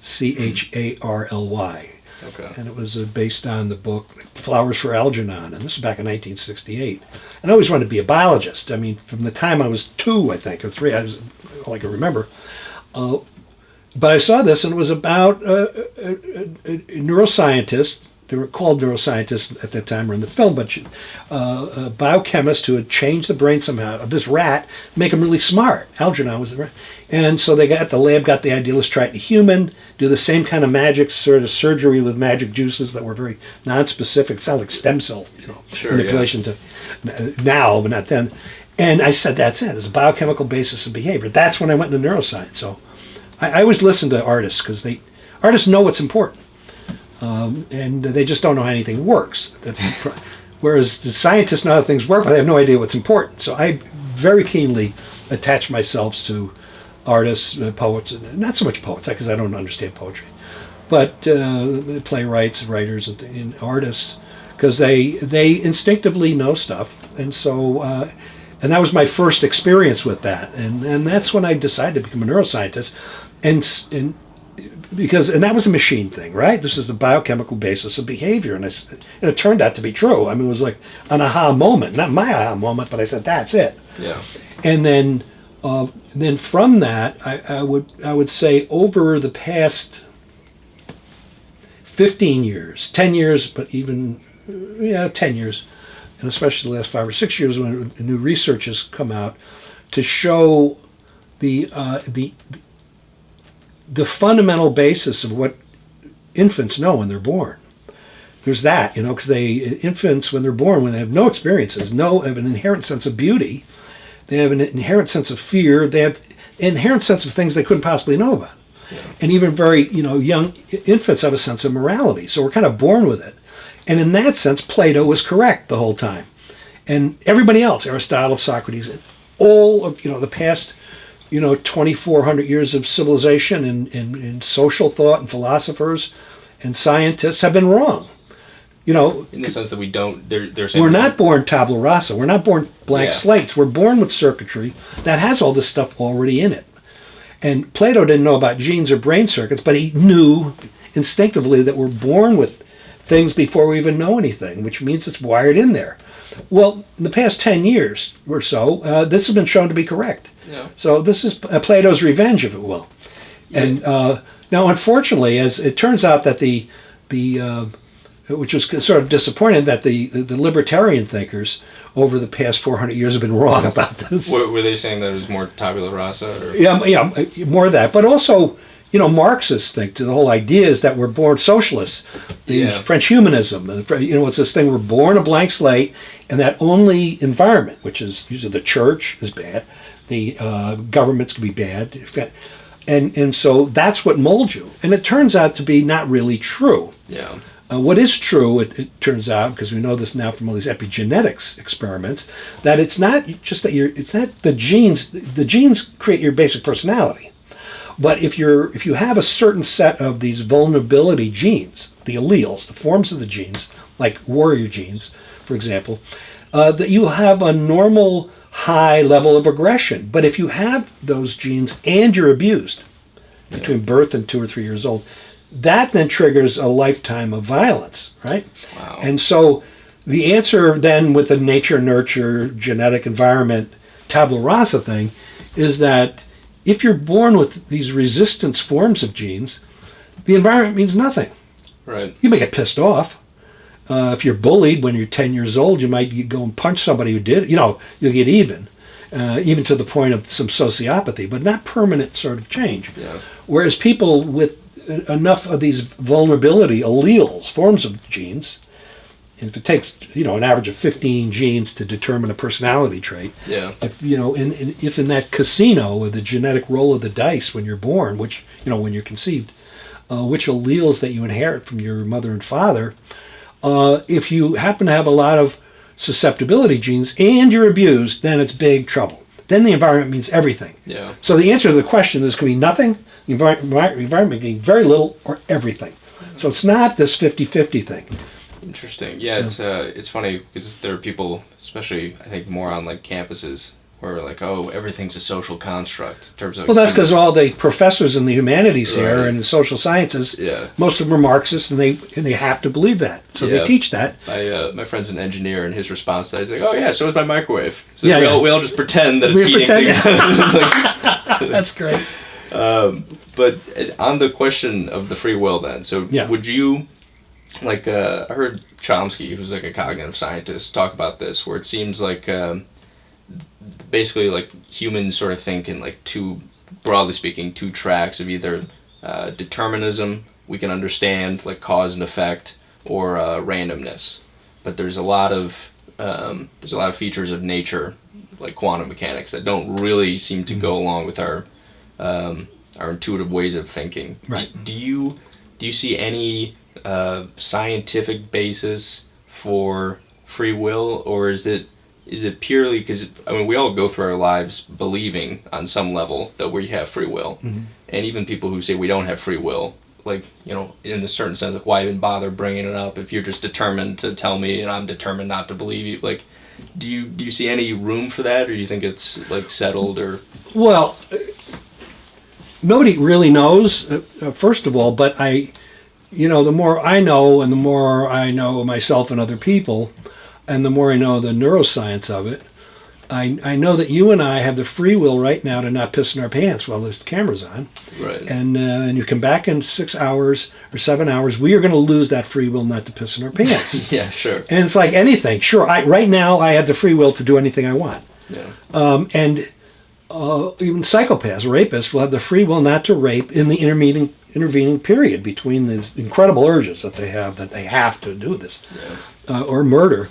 Charly. Okay. And it was based on the book Flowers for Algernon, and this was back in 1968. And I always wanted to be a biologist. I mean, from the time I was 2, I think, or 3, all I can remember. But I saw this, and it was about a neuroscientist. They were called neuroscientists at that time, or in the film, but a biochemist who had changed the brain somehow of this rat, make him really smart. Algernon was the rat. And so the lab got the idea, let's try it in a human, do the same kind of magic sort of surgery with magic juices that were very non-specific. Sound like stem cell manipulation to now, but not then. And I said, that's it. It's a biochemical basis of behavior. That's when I went into neuroscience. So I always listen to artists because artists know what's important. And they just don't know how anything works. Whereas the scientists know how things work, but they have no idea what's important. So I very keenly attach myself to artists, poets, not so much poets, because I don't understand poetry, but playwrights, writers, and artists, because they instinctively know stuff. And so, and that was my first experience with that. And that's when I decided to become a neuroscientist. And that was a machine thing, right? This is the biochemical basis of behavior, and it turned out to be true. I mean, it was like an aha moment, not my aha moment, but I said that's it. Yeah. And then from that, I would say over the past 15 years, 10 years, but even 10 years, and especially the last 5 or 6 years when new research has come out to show the fundamental basis of what infants know when they're born. There's that, because infants, when they're born, when they have no experiences, have an inherent sense of beauty. They have an inherent sense of fear. They have an inherent sense of things they couldn't possibly know about. Yeah. And even very, young infants have a sense of morality. So we're kind of born with it. And in that sense, Plato was correct the whole time. And everybody else, Aristotle, Socrates, all of, the past 2,400 years of civilization and social thought and philosophers and scientists have been wrong. In the sense that they're saying We're not born tabula rasa. We're not born blank slates. We're born with circuitry that has all this stuff already in it. And Plato didn't know about genes or brain circuits, but he knew instinctively that we're born with things before we even know anything, which means it's wired in there. Well, in the past 10 years or so, this has been shown to be correct. Yeah. So this is Plato's revenge, if it will. Yeah. And now, unfortunately, as it turns out that the which was sort of disappointing, that the libertarian thinkers over the past 400 years have been wrong about this. Were they saying that it was more tabula rasa? Or? Yeah, more of that. But also, Marxists think the whole idea is that we're born socialists. The French humanism, it's this thing, we're born a blank slate, and that only environment, which is usually the church, is bad. The governments can be bad. And so that's what molds you. And it turns out to be not really true. Yeah. What is true, it turns out, because we know this now from all these epigenetics experiments, that it's not just that it's not the genes. The genes create your basic personality, but if you have a certain set of these vulnerability genes, the alleles, the forms of the genes, like warrior genes, for example, that you have a normal high level of aggression. But if you have those genes and you're abused between birth and 2 or 3 years old, that then triggers a lifetime of violence, right? Wow. And so the answer then with the nature, nurture, genetic environment, tabula rasa thing is that if you're born with these resistance forms of genes, the environment means nothing. Right. You may get pissed off. If you're bullied when you're 10 years old, you might go and punch somebody who did. You'll get even to the point of some sociopathy, but not permanent sort of change. Yeah. Whereas people with enough of these vulnerability alleles, forms of genes, if it takes an average of 15 genes to determine a personality trait, if if in that casino with the genetic roll of the dice when you're born, which when you're conceived, which alleles that you inherit from your mother and father, if you happen to have a lot of susceptibility genes and you're abused, then it's big trouble. Then the environment means everything. Yeah. So the answer to the question is going to be nothing. The environment being very little or everything. So it's not this 50-50 thing. Interesting. Yeah, it's funny because there are people, especially I think more on like campuses, where like, oh, everything's a social construct in terms of. Well, that's because all the professors in the humanities here and the social sciences, most of them are Marxists, and they have to believe that. So they teach that. My friend's an engineer, and his response to that is like, oh yeah, so is my microwave. So we all just pretend that it's heating things. That's great. But on the question of the free will then, so would you, I heard Chomsky, who's like a cognitive scientist, talk about this, where it seems like basically like humans sort of think in like broadly speaking, two tracks of either determinism, we can understand like cause and effect, or randomness. But there's a lot of features of nature, like quantum mechanics, that don't really seem to go along with our intuitive ways of thinking. Right. Do you see any scientific basis for free will, or is it purely because we all go through our lives believing on some level that we have free will, and even people who say we don't have free will, like in a certain sense, like why even bother bringing it up if you're just determined to tell me and I'm determined not to believe you? Like, do you see any room for that, or do you think it's like settled? Or well, nobody really knows, first of all, but the more I know and the more I know myself and other people, and the more I know the neuroscience of it, I know that you and I have the free will right now to not piss in our pants while the camera's on. Right. And you come back in 6 hours or 7 hours, we are going to lose that free will not to piss in our pants. Yeah, sure. And it's like anything. Sure, right now I have the free will to do anything I want. Yeah. And even psychopaths, rapists, will have the free will not to rape in the intervening period between these incredible urges that they have to do this, or murder.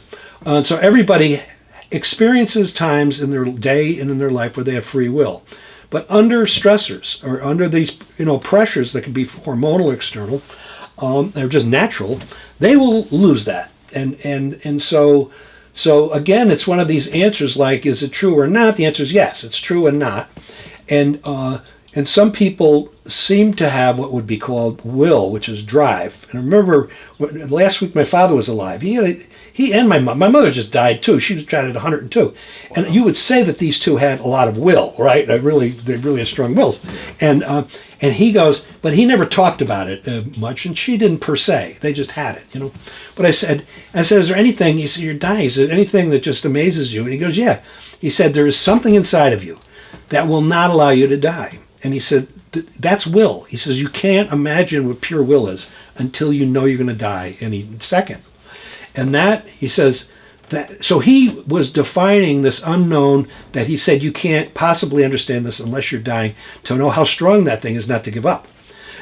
So everybody experiences times in their day and in their life where they have free will. But under stressors or under these pressures that can be hormonal or external, they're just natural, they will lose that. And so again, it's one of these answers like, is it true or not? The answer is yes, it's true and not. And some people seem to have what would be called will, which is drive. And I remember last week my father was alive. He and my mother just died too. She died at 102. Wow. And you would say that these two had a lot of will, right? They're really had strong wills. And he goes, but he never talked about it much, and she didn't per se. They just had it, But I said, is there anything, you said you're dying, is there anything that just amazes you? And he goes, yeah. He said, there is something inside of you that will not allow you to die. And he said, that's will. He says, you can't imagine what pure will is until you know you're going to die any second. And that, he says, so he was defining this unknown that he said you can't possibly understand this unless you're dying to know how strong that thing is not to give up.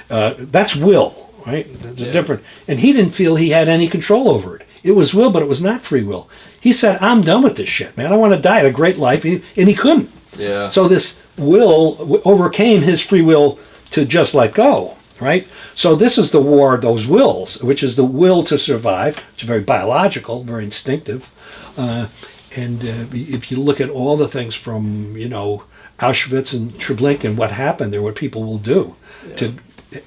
That's will, right? That's different. And he didn't feel he had any control over it. It was will, but it was not free will. He said, I'm done with this shit, man. I want to die. I had a great life. And he couldn't. Yeah. So this will overcame his free will to just let go, right? So this is the war of those wills, which is the will to survive, which is very biological, very instinctive. If you look at all the things from, Auschwitz and Treblinka, what happened there, what people will do to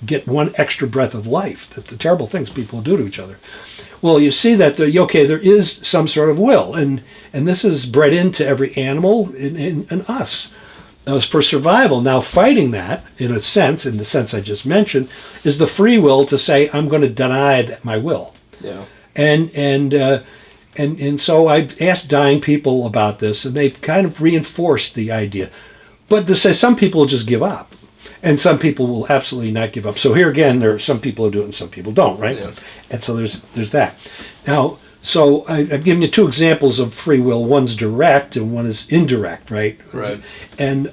get one extra breath of life, the terrible things people do to each other. Well, you see that, there is some sort of will, and this is bred into every animal in us for survival. Now, fighting that, in the sense I just mentioned, is the free will to say, I'm going to deny my will. Yeah. And so I've asked dying people about this, and they've kind of reinforced the idea. But to say some people will just give up, and some people will absolutely not give up. So here again, there are some people who do it and some people don't, right? Yeah. And so there's that. Now, so I've given you two examples of free will. One's direct and one is indirect, right? Right. And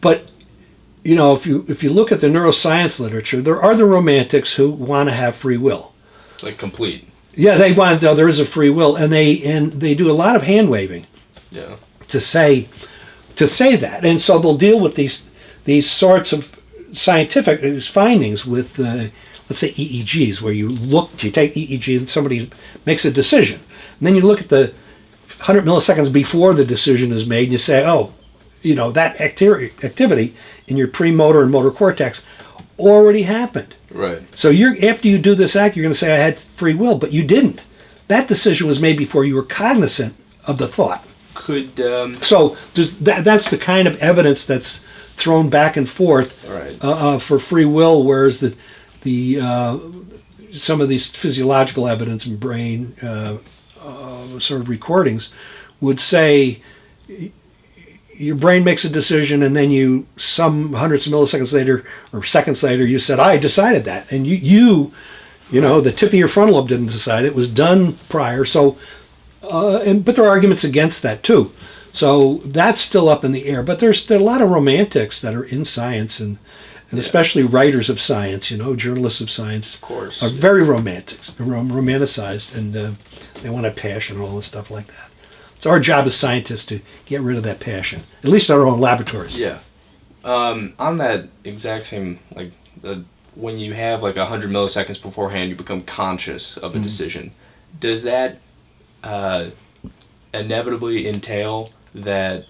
but if you look at the neuroscience literature, there are the romantics who want to have free will, like complete. Yeah, they want. There is a free will, and they do a lot of hand waving. Yeah. To say that, and so they'll deal with these sorts of scientific findings with, let's say, EEGs, where you take EEG and somebody makes a decision, and then you look at the 100 milliseconds before the decision is made, and you say, that activity in your premotor and motor cortex already happened. Right. So after you do this act, you're going to say, I had free will, but you didn't. That decision was made before you were cognizant of the thought. So that's the kind of evidence that's thrown back and forth for free will, whereas the some of these physiological evidence in brain sort of recordings would say your brain makes a decision, and then some hundreds of milliseconds later or seconds later, you said, I decided that. And the tip of your frontal lobe didn't decide. It was done prior. So, but there are arguments against that too. So that's still up in the air. But there are a lot of romantics that are in science, and especially writers of science, journalists of science, of course, are very romanticized, and they want to have passion and all this stuff like that. It's our job as scientists to get rid of that passion, at least in our own laboratories. Yeah. On that exact same, when you have 100 milliseconds beforehand, you become conscious of a decision. Does that inevitably entail that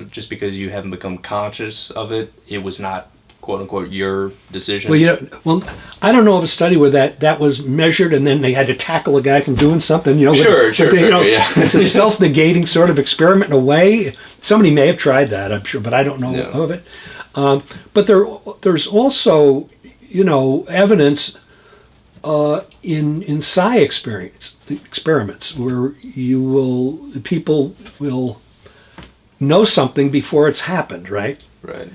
just because you haven't become conscious of it, it was not quote unquote your decision? Well, I don't know of a study where that was measured and then they had to tackle a guy from doing something. Sure. Yeah. It's a self-negating sort of experiment in a way. Somebody may have tried that, I'm sure, but I don't know of it. But there's also, evidence in psi experiments where people will know something before it's happened, right? Right.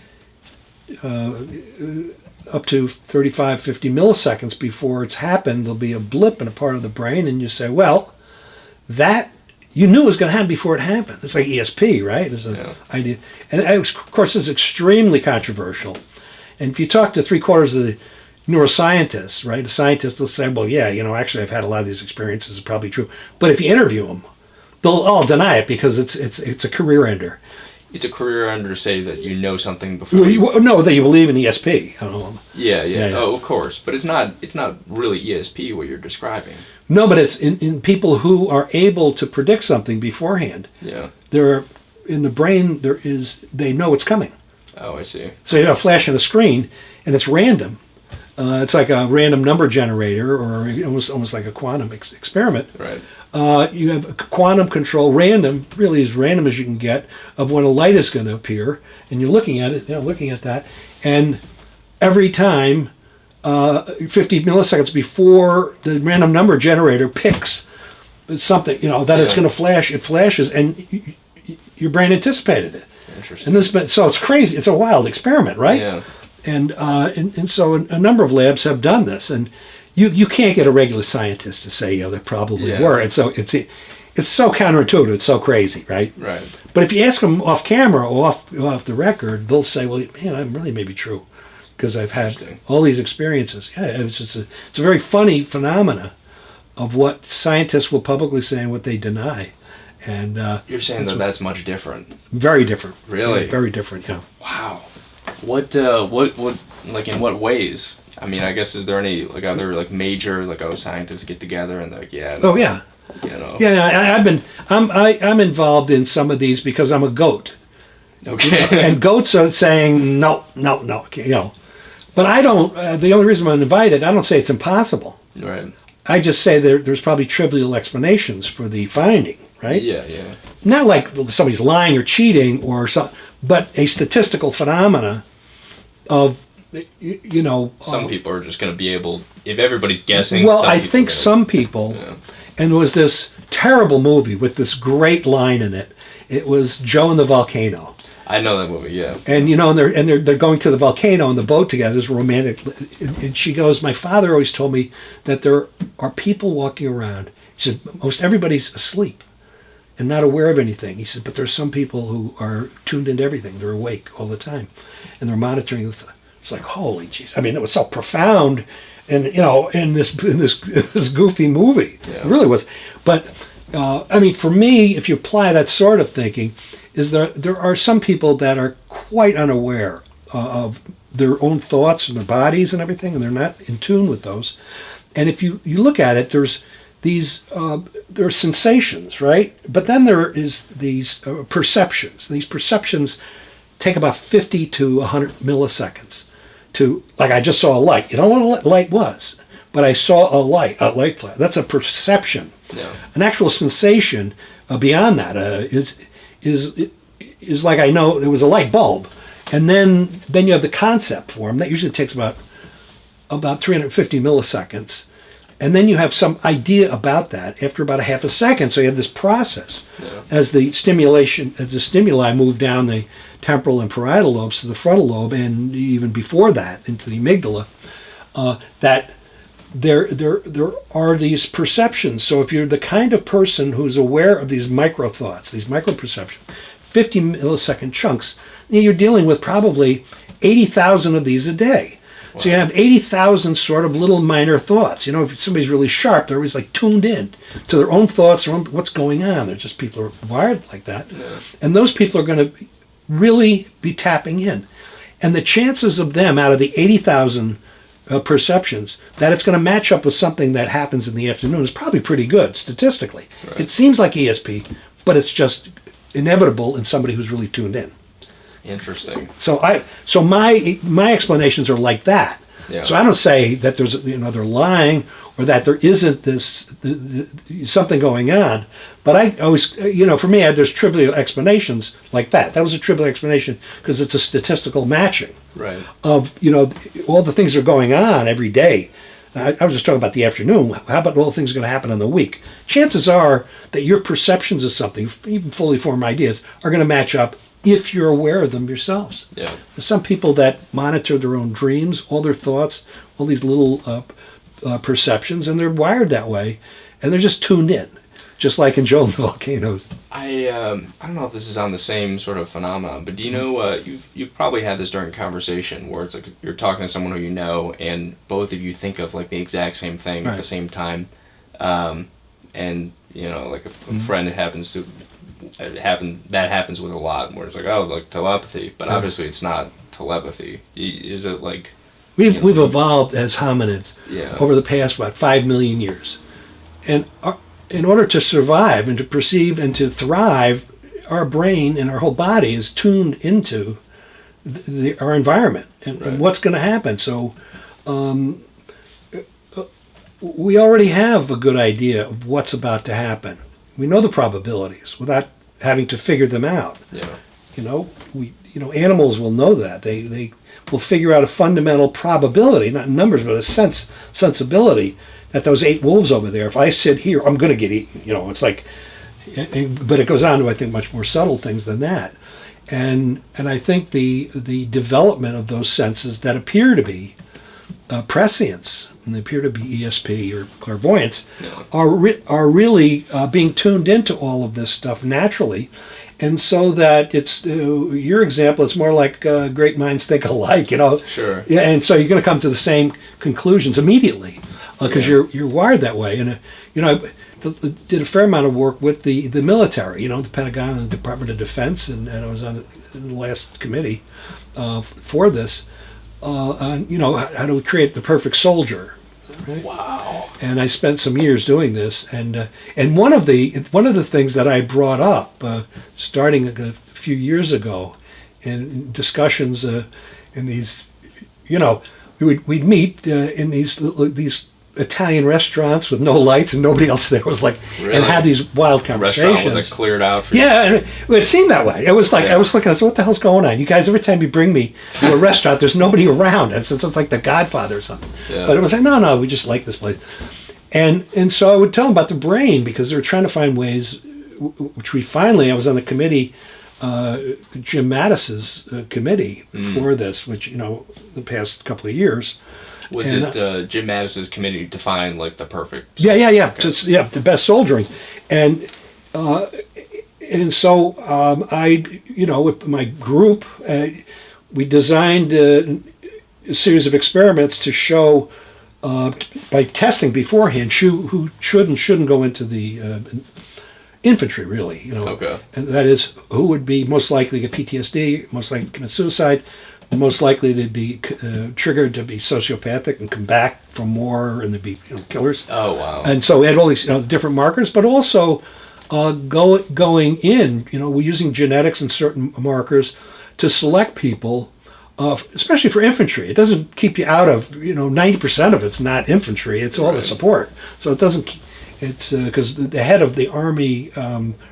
Up to 35, 50 milliseconds before it's happened, there'll be a blip in a part of the brain, and you say, well, that you knew it was going to happen before it happened. It's like ESP, right? There's an idea. And of course, it's extremely controversial. And if you talk to 3/4 of the neuroscientists, right, the scientists will say, well, yeah, actually I've had a lot of these experiences, it's probably true. But if you interview them, they'll all deny it because it's a career ender. It's a career ender to say that you know something before. No, that you believe in ESP. I don't know. Yeah. Oh, of course, but it's not really ESP what you're describing. No, but it's in people who are able to predict something beforehand. Yeah. There are in the brain they know it's coming. Oh, I see. So you have a flash on the screen, and it's random. It's like a random number generator, or almost like a quantum experiment. Right. You have a quantum control, random, really as random as you can get, of when a light is going to appear, and you're looking at it, looking at that, and every time, 50 milliseconds before the random number generator picks something, that it's going to flash, it flashes, and your brain anticipated it. Interesting. And so it's crazy. It's a wild experiment, right? Yeah. And so a number of labs have done this, and you can't get a regular scientist to say, they probably were. And so it's so counterintuitive. It's so crazy, right? Right. But if you ask them off camera or off the record, they'll say, well, man, that really may be true, because I've had all these experiences. Yeah, it's a very funny phenomena of what scientists will publicly say and what they deny. And you're saying that's much different. Very different. Really? Very different. Yeah. Wow. What like in what ways? I mean, I guess is there any like other like major scientists get together and like Oh yeah. Yeah, I'm involved in some of these because I'm a goat. Okay. And goats are saying no. But I don't. The only reason I'm invited, I don't say it's impossible. Right. I just say there's probably trivial explanations for the finding. Right? Yeah. Not like somebody's lying or cheating or so, but a statistical phenomena of, some people are just going to be able, if everybody's guessing. Well, I think some people, and there was this terrible movie with this great line in it. It was Joe and the Volcano. I know that movie, yeah. And they're going to the volcano on the boat together. It's romantic. And she goes, my father always told me that there are people walking around. He said, most everybody's asleep and not aware of anything. He said, but there's some people who are tuned into everything. They're awake all the time, and they're monitoring. It's like, holy jeez. I mean, it was so profound, and in this goofy movie, it really was. But I mean, for me, if you apply that sort of thinking, is there are some people that are quite unaware of their own thoughts and their bodies and everything, and they're not in tune with those. And if you look at it, there's these there are sensations, right? But then there is these perceptions. These perceptions take about 50 to 100 milliseconds to, like, I just saw a light. You don't know what a light was, but I saw a light flash. That's a perception. Yeah. An actual sensation beyond that is like, I know it was a light bulb, and then you have the concept form. That usually takes about 350 milliseconds. And then you have some idea about that after about a half a second. So you have this process as the stimuli move down the temporal and parietal lobes to the frontal lobe, and even before that into the amygdala, that there are these perceptions. So if you're the kind of person who's aware of these micro thoughts, these micro perceptions, 50 millisecond chunks, you're dealing with probably 80,000 of these a day. Wow. So you have 80,000 sort of little minor thoughts. If somebody's really sharp, they're always like tuned in to their own thoughts, what's going on. They're just, people are wired like that. Yeah. And those people are going to really be tapping in. And the chances of them, out of the 80,000 perceptions, that it's going to match up with something that happens in the afternoon is probably pretty good statistically. Right. It seems like ESP, but it's just inevitable in somebody who's really tuned in. Interesting. So my explanations are like that. Yeah. So I don't say that there's they're lying or that there isn't this something going on, but I always for me there's trivial explanations like that. That was a trivial explanation because it's a statistical matching of all the things that are going on every day. I was just talking about the afternoon. How about all the things that are going to happen in the week? Chances are that your perceptions of something, even fully formed ideas, are going to match up if you're aware of them yourselves. Yeah. There's some people that monitor their own dreams, all their thoughts, all these little perceptions, and they're wired that way, and they're just tuned in, just like in Joe and the Volcanoes. I don't know if this is on the same sort of phenomenon, but do you know, you've probably had this during conversation where it's like you're talking to someone who you know, and both of you think of like the exact same thing at the same time, and like a friend happens with a lot, where it's like, oh, like telepathy, but obviously it's not telepathy. Is it like we've evolved as hominids over the past 5 million years, and in order to survive and to perceive and to thrive, our brain and our whole body is tuned into our environment and what's going to happen. So we already have a good idea of what's about to happen. We know the probabilities without having to figure them out. Yeah. Animals will know that. They will figure out a fundamental probability, not in numbers, but a sensibility that those 8 wolves over there, if I sit here, I'm going to get eaten. It's like, but it goes on to, I think, much more subtle things than that. And I think the development of those senses that appear to be prescience, and they appear to be ESP or clairvoyance, are really being tuned into all of this stuff naturally. And so that it's your example. It's more like great minds think alike, Sure. Yeah, and so you're going to come to the same conclusions immediately because you're wired that way. And I did a fair amount of work with the military, the Pentagon and the Department of Defense, and I was on the last committee for this on how do we create the perfect soldier. Right? Wow. And I spent some years doing this, and one of the things that I brought up starting a few years ago in discussions in these, we'd meet in these Italian restaurants with no lights and nobody else there. Was like, really? And had these wild conversations. The restaurant was cleared out for you. Yeah, and it seemed that way. It was like I was looking. I said, "What the hell's going on? You guys, every time you bring me to a restaurant, there's nobody around. It's like The Godfather or something." Yeah. But it was like, no, we just like this place. And so I would tell them about the brain because they were trying to find ways, which I was on the committee, Jim Mattis's committee for this, which the past couple of years. Was it Jim Mattis's committee to find like the perfect? Yeah. Okay. The best soldiering, and so I, with my group, we designed a series of experiments to show by testing beforehand who should and shouldn't go into the infantry, really. Okay. And that is who would be most likely to get PTSD, most likely to commit suicide, most likely to be triggered to be sociopathic and come back from war, and there'd be killers. Oh wow! And so we had all these different markers, but also going in, we're using genetics and certain markers to select people, especially for infantry. It doesn't keep you out of 90% of it's not infantry; it's all the support. So it doesn't. It's because the head of the Army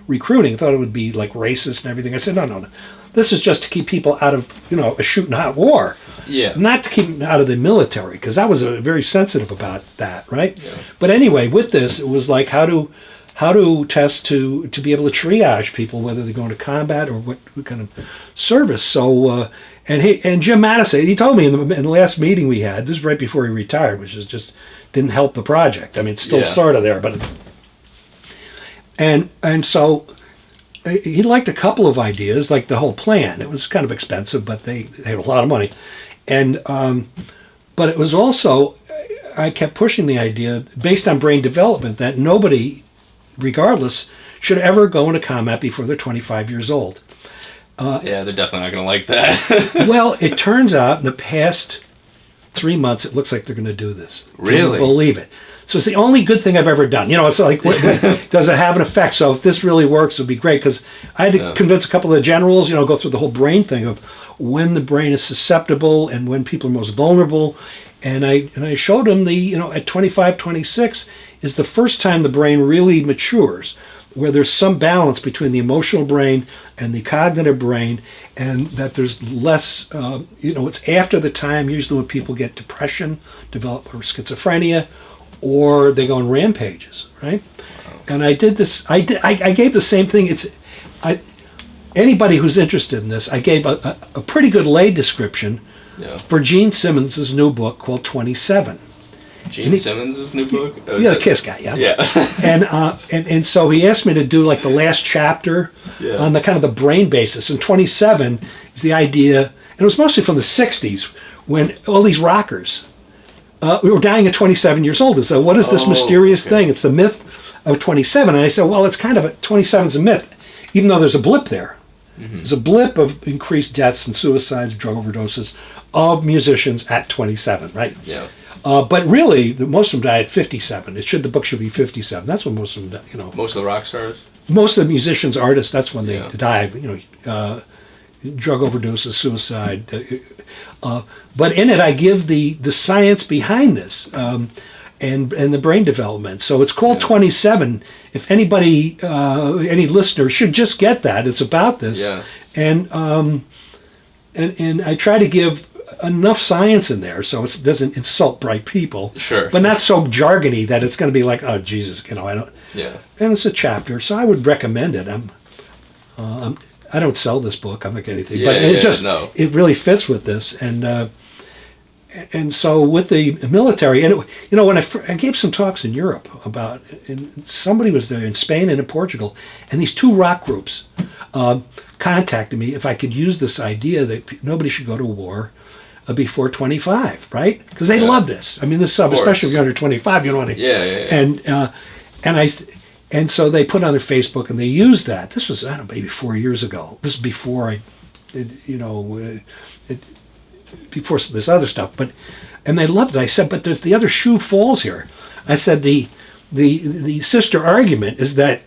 recruiting thought it would be like racist and everything. I said no. This is just to keep people out of, a shooting hot war. Yeah. Not to keep them out of the military, because I was very sensitive about that, right? Yeah. But anyway, with this, it was like how to test to be able to triage people, whether they're going to combat or what kind of service. So, and Jim Mattis, he told me in the last meeting we had, this is right before he retired, which is just didn't help the project. I mean, it's still sort of there, but and so. He liked a couple of ideas, like the whole plan. It was kind of expensive, but they had a lot of money. And but it was also, I kept pushing the idea, based on brain development, that nobody, regardless, should ever go into combat before they're 25 years old. They're definitely not going to like that. Well, it turns out in the past 3 months, it looks like they're going to do this. Really? Can you believe it? So it's the only good thing I've ever done. It's like, does it have an effect? So if this really works, it would be great. Because I had to convince a couple of the generals, go through the whole brain thing of when the brain is susceptible and when people are most vulnerable. And I showed them at 25, 26 is the first time the brain really matures, where there's some balance between the emotional brain and the cognitive brain, and that there's less, it's after the time usually when people get depression, develop or schizophrenia, or they go on rampages, right? And I did this. I gave the same thing. Anybody who's interested in this, I gave a pretty good lay description for Gene Simmons' new book called 27. Gene Simmons' new book? The KISS guy, yeah. Yeah. and so he asked me to do like the last chapter on the kind of the brain basis. And 27 is the idea, and it was mostly from the 60s when all these rockers, we were dying at 27 years old. And so what is this mysterious thing? It's the myth of 27. And I said, well, it's kind of 27 is a myth, even though there's a blip there. Mm-hmm. There's a blip of increased deaths and suicides, drug overdoses of musicians at 27, right? Yeah. But really, most of them die at 57. The book should be 57. That's when most of them die, Most of the rock stars? most of the musicians, artists, that's when they Yeah. die. Drug overdoses, suicide. But in it, I give the science behind this and the brain development. So it's called 27. If anybody, any listener, should just get that. It's about this. Yeah. And I try to give enough science in there so it doesn't insult bright people. Sure. But not so jargony that it's going to be like, oh Jesus, I don't. Yeah. And it's a chapter, so I would recommend it. I don't sell this book. I'm like anything, but it really fits with this, and so with the military, and when I gave some talks in Europe about, and somebody was there in Spain and in Portugal, and these two rock groups contacted me if I could use this idea that nobody should go to war before 25, right? Because they love this. I mean, this stuff, especially if you're under 25, you don't want to. Yeah. And so they put on their Facebook and they used that. This was, I don't know, maybe 4 years ago. This is before before this other stuff. And they loved it. I said, but there's the other shoe falls here. I said the sister argument is that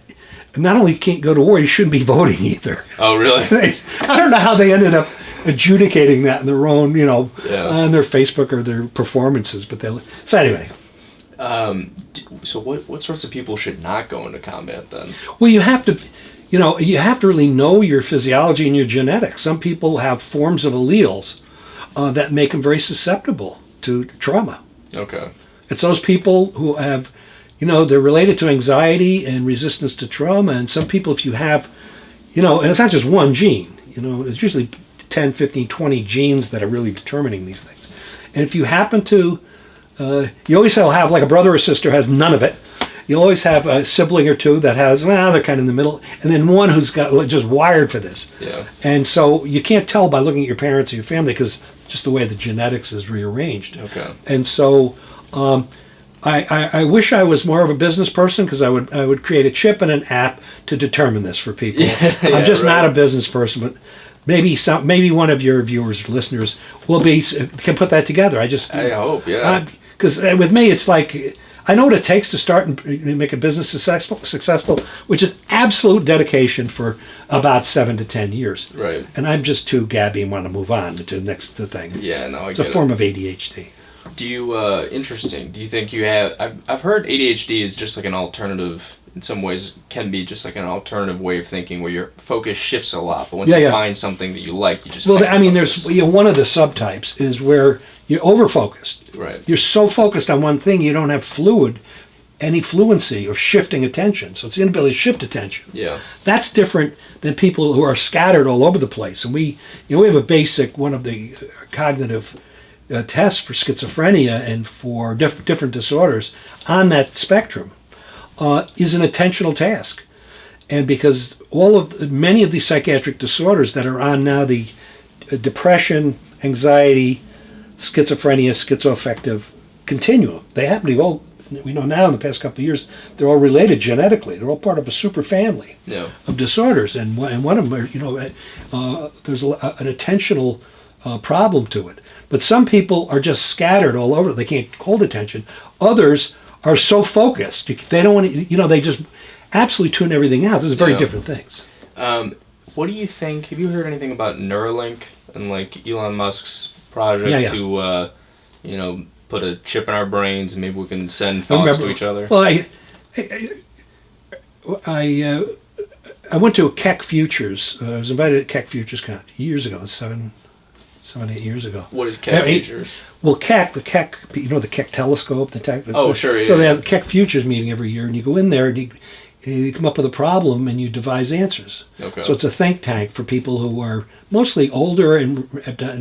not only you can't go to war, you shouldn't be voting either. Oh, really? I don't know how they ended up adjudicating that in their own, on their Facebook or their performances. So anyway. So what sorts of people should not go into combat then? Well, you have to really know your physiology and your genetics. Some people have forms of alleles that make them very susceptible to trauma. Okay. It's those people who have, they're related to anxiety and resistance to trauma. And some people, if you have, and it's not just one gene, it's usually 10, 15, 20 genes that are really determining these things. And if you happen to, you always have like a brother or sister has none of it. You'll always have a sibling or two that has, they're kind of in the middle, and then one who's got just wired for this. Yeah. And so you can't tell by looking at your parents or your family because just the way the genetics is rearranged. Okay. And so I wish I was more of a business person because I would create a chip and an app to determine this for people. I'm just not a business person, but maybe one of your viewers or listeners can put that together. I hope, yeah. Because with me, it's like I know what it takes to start and make a business successful, which is absolute dedication for about 7 to 10 years. Right. And I'm just too gabby and want to move on to the next thing. Yeah, no, I It's a form of ADHD. Do you, interesting, do you think you have, I've heard ADHD is just like an alternative, in some ways can be just like an alternative way of thinking where your focus shifts a lot, but once you find something that you like, you just there's one of the subtypes is where you're over-focused. Right. You're so focused on one thing, you don't have any fluency of shifting attention. So it's the inability to shift attention. Yeah. That's different than people who are scattered all over the place. And we have a basic, one of the cognitive tests for schizophrenia and for different disorders on that spectrum is an attentional task. And because many of these psychiatric disorders that are on now, the depression, anxiety, schizophrenia, schizoaffective continuum, they happen to be all, we know now in the past couple of years, they're all related genetically. They're all part of a super family of disorders. And one of them are, there's an attentional problem to it. But some people are just scattered all over. They can't hold attention. Others are so focused. They don't want to, they just absolutely tune everything out. Those are very different things. What do you think, have you heard anything about Neuralink and like Elon Musk's project to, put a chip in our brains and maybe we can send thoughts to each other? Well, I went to a Keck Futures. I was invited to Keck Futures years ago, 7, 8 years ago. What is Keck Futures? Well, the Keck, the Keck telescope. Sure, yeah. So they have a Keck Futures meeting every year, and you go in there and you come up with a problem and you devise answers. Okay. So it's a think tank for people who are mostly older and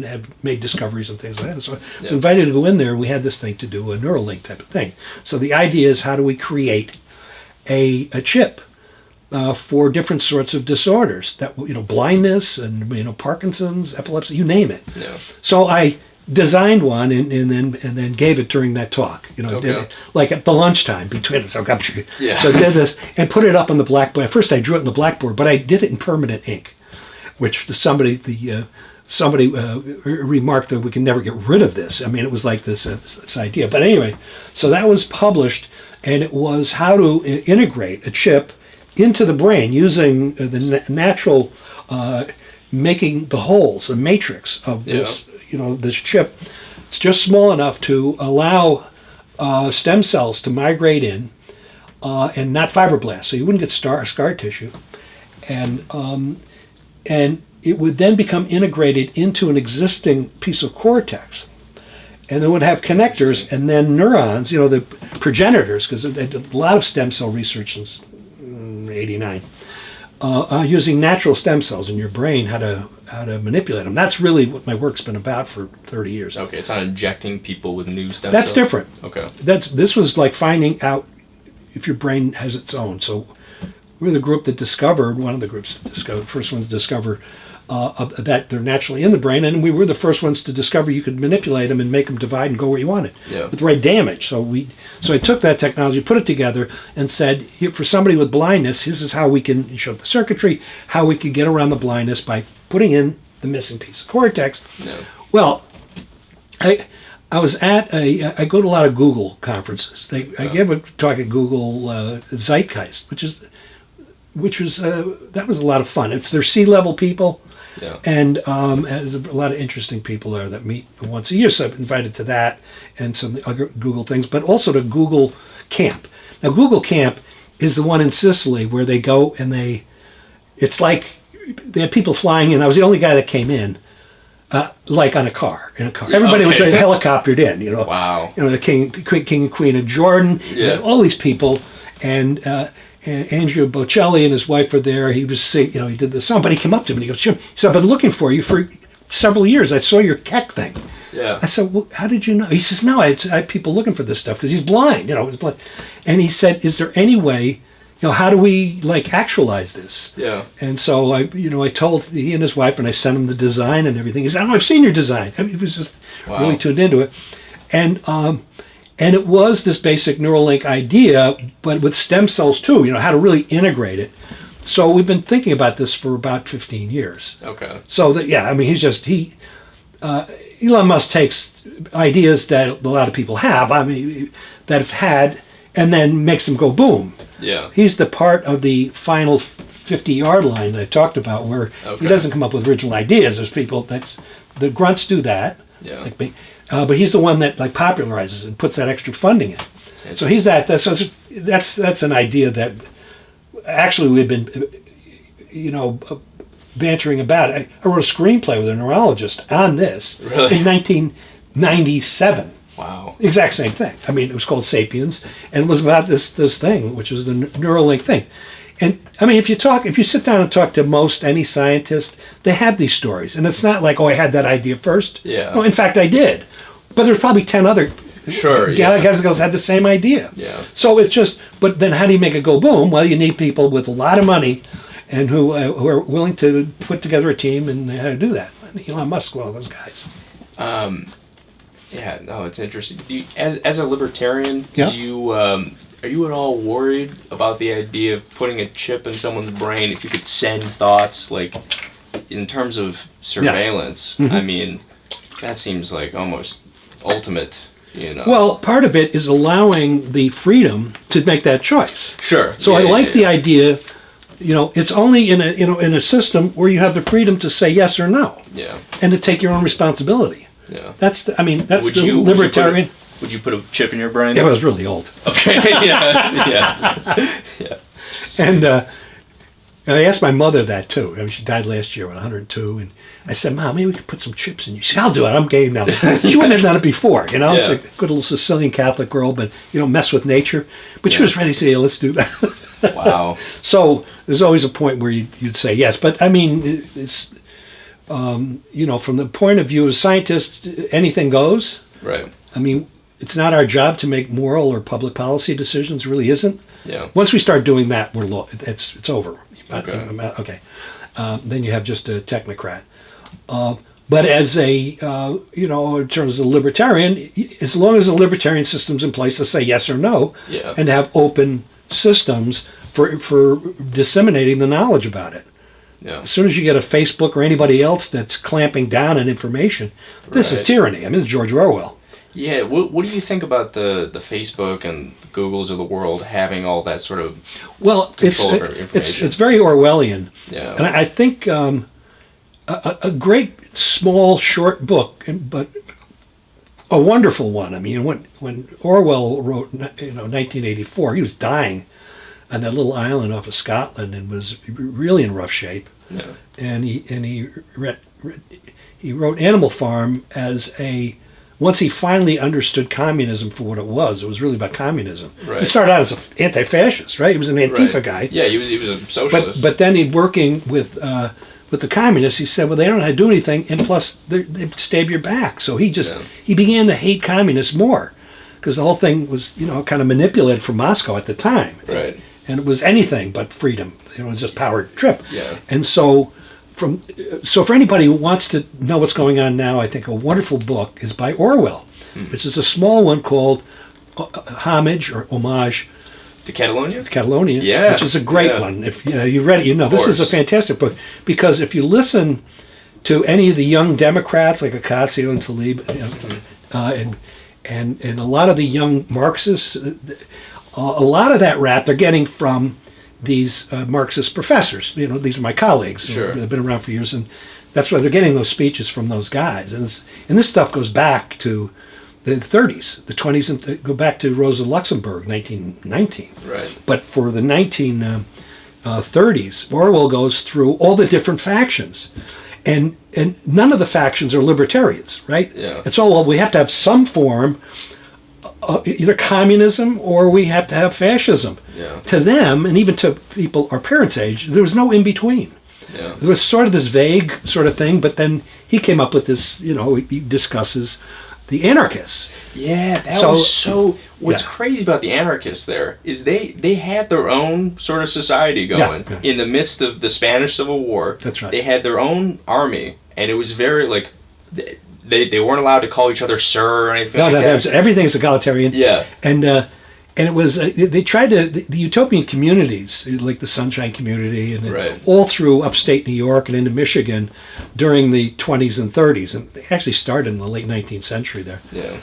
have made discoveries and things like that. So I was invited to go in there, and we had this thing to do, a Neuralink type of thing. So the idea is, how do we create a chip for different sorts of disorders, that blindness and Parkinson's, epilepsy, you name it. Yeah. So I designed one and then gave it during that talk. Did it like at the lunchtime between us. So I did this and put it up on the blackboard. At first I drew it on the blackboard, but I did it in permanent ink, which somebody remarked that we can never get rid of this. I mean, it was like this idea. But anyway, so that was published, and it was how to integrate a chip into the brain using the natural making the holes, the matrix of this, this chip. It's just small enough to allow stem cells to migrate in, and not fibroblasts, so you wouldn't get scar tissue, and it would then become integrated into an existing piece of cortex, and it would have connectors and then neurons, the progenitors, because they did a lot of stem cell research since '89. Using natural stem cells in your brain, how to manipulate them. That's really what my work's been about for 30 years. Okay, it's not injecting people with new stem cells? That's different. Okay. This was like finding out if your brain has its own. So we're the group that discovered, one of the groups that discovered, first ones to discover that they're naturally in the brain, and we were the first ones to discover you could manipulate them and make them divide and go where you wanted with the right damage. So I took that technology, put it together, and said, here, for somebody with blindness, this is how we can show the circuitry, how we can get around the blindness by putting in the missing piece of cortex. Yeah. Well, I was at I go to a lot of Google conferences. I gave a talk at Google Zeitgeist, which was that was a lot of fun. It's their C-level people. Yeah. And there's a lot of interesting people there that meet once a year. So I'm invited to that and some other Google things, but also to Google Camp. Now, Google Camp is the one in Sicily where they go and it's like they had people flying in. I was the only guy that came in, like in a car. Everybody was helicoptered in, Wow. The king and queen of Jordan, all these people. And Andrea Bocelli and his wife were there. He was singing, he did the song, but he came up to me and he goes, Jim, he said, I've been looking for you for several years. I saw your Keck thing. Yeah. I said, well, how did you know? He says, no, I had people looking for this stuff because he's blind, he's blind. And he said, is there any way, how do we actualize this? Yeah. And so I told he and his wife, and I sent him the design and everything. He said, I've seen your design. I mean, he was just really tuned into it. And it was this basic Neuralink idea, but with stem cells too, how to really integrate it. So we've been thinking about this for about 15 years. Okay. So Elon Musk takes ideas that a lot of people have, that have had, and then makes them go boom. Yeah. He's the part of the final 50-yard line that I talked about where he doesn't come up with original ideas. There's people the grunts do that. Yeah. Like me. But he's the one that popularizes and puts that extra funding in. So he's that's an idea that actually we've been bantering about. I wrote a screenplay with a neurologist on this in 1997. Wow. Exact same thing. I mean, it was called Sapiens, and it was about this thing, which was the Neuralink thing. And I mean, if you sit down and talk to any scientist, they have these stories, and it's not like, I had that idea first. Yeah. No, in fact, I did, but there's probably 10 other guys and girls had the same idea. Yeah. So it's just, but then how do you make it go boom? Well, you need people with a lot of money, and who are willing to put together a team and how to do that. Elon Musk, one of those guys. Yeah. No, it's interesting. As a libertarian, are you at all worried about the idea of putting a chip in someone's brain if you could send thoughts, in terms of surveillance? Yeah. Mm-hmm. I mean, that seems like almost ultimate, Well, part of it is allowing the freedom to make that choice. Sure. So I like the idea, it's only in a system where you have the freedom to say yes or no. Yeah. And to take your own responsibility. Yeah. That's the libertarian. Would you put a chip in your brain? Yeah, but I was really old. Okay. Yeah. And I asked my mother that too. I mean, she died last year at 102, and I said, Mom, maybe we could put some chips in you. She said, I'll do it. I'm game now. She wouldn't have done it before, Yeah. She's a good little Sicilian Catholic girl, but mess with nature. But she was ready to say, let's do that. Wow. So there's always a point where you'd say yes, but I mean, it's from the point of view of scientists, anything goes. Right. I mean, it's not our job to make moral or public policy decisions. It really isn't. Yeah. Once we start doing that, it's over. Okay. Then you have just a technocrat. But as in terms of a libertarian, as long as the libertarian system's in place to say yes or no, and to have open systems for disseminating the knowledge about it. Yeah. As soon as you get a Facebook or anybody else that's clamping down on information, this is tyranny. I mean, this is George Orwell. Yeah, what do you think about the Facebook and the Googles of the world having all that sort of Well, control over information? it's very Orwellian, Yeah. and I think a great small short book, but a wonderful one. I mean, when Orwell wrote, 1984, he was dying on that little island off of Scotland and was really in rough shape. Yeah. And he wrote Animal Farm once he finally understood communism for what it was really about communism. Right. He started out as an anti-fascist, right? He was an Antifa Right. guy. Yeah, he was a socialist. But then he working with the communists. He said, well, they don't know how to do anything, and plus they stab your back. So he began to hate communists more because the whole thing was kind of manipulated from Moscow at the time. Right. And it was anything but freedom. It was just power trip. Yeah. And so for anybody who wants to know what's going on now, I think a wonderful book is by Orwell, which is a small one called Homage or Homage To Catalonia? to Catalonia, Yeah, which is a great yeah. one. If you read it, this is a course. fantastic book because if you listen to any of the young Democrats like Ocasio and Tlaib, and a lot of the young Marxists, a lot of that rap they're getting from these Marxist professors. These are my colleagues. Sure. They've been around for years, and that's why they're getting those speeches from those guys. And this stuff goes back to the 30s, the 20s, and go back to Rosa Luxemburg, 1919. Right. But for the 1930s, Orwell goes through all the different factions. And none of the factions are libertarians, right? Yeah. It's all, well, we have to have some form, either communism or we have to have fascism. Yeah. To them, and even to people our parents' age, there was no in between. Yeah. There was sort of this vague sort of thing, but then he came up with this, he discusses the anarchists. Yeah, that So- was so. What's yeah. crazy about the anarchists there is they had their own sort of society going Yeah. in the midst of the Spanish Civil War. That's right. They had their own army, and it was very like they weren't allowed to call each other sir or anything. No, like that. everything's egalitarian. Yeah. And it was they tried to the utopian communities like the Sunshine Community and Right. all through upstate New York and into Michigan during the 20s and 30s, and they actually started in the late 19th century there. Yeah.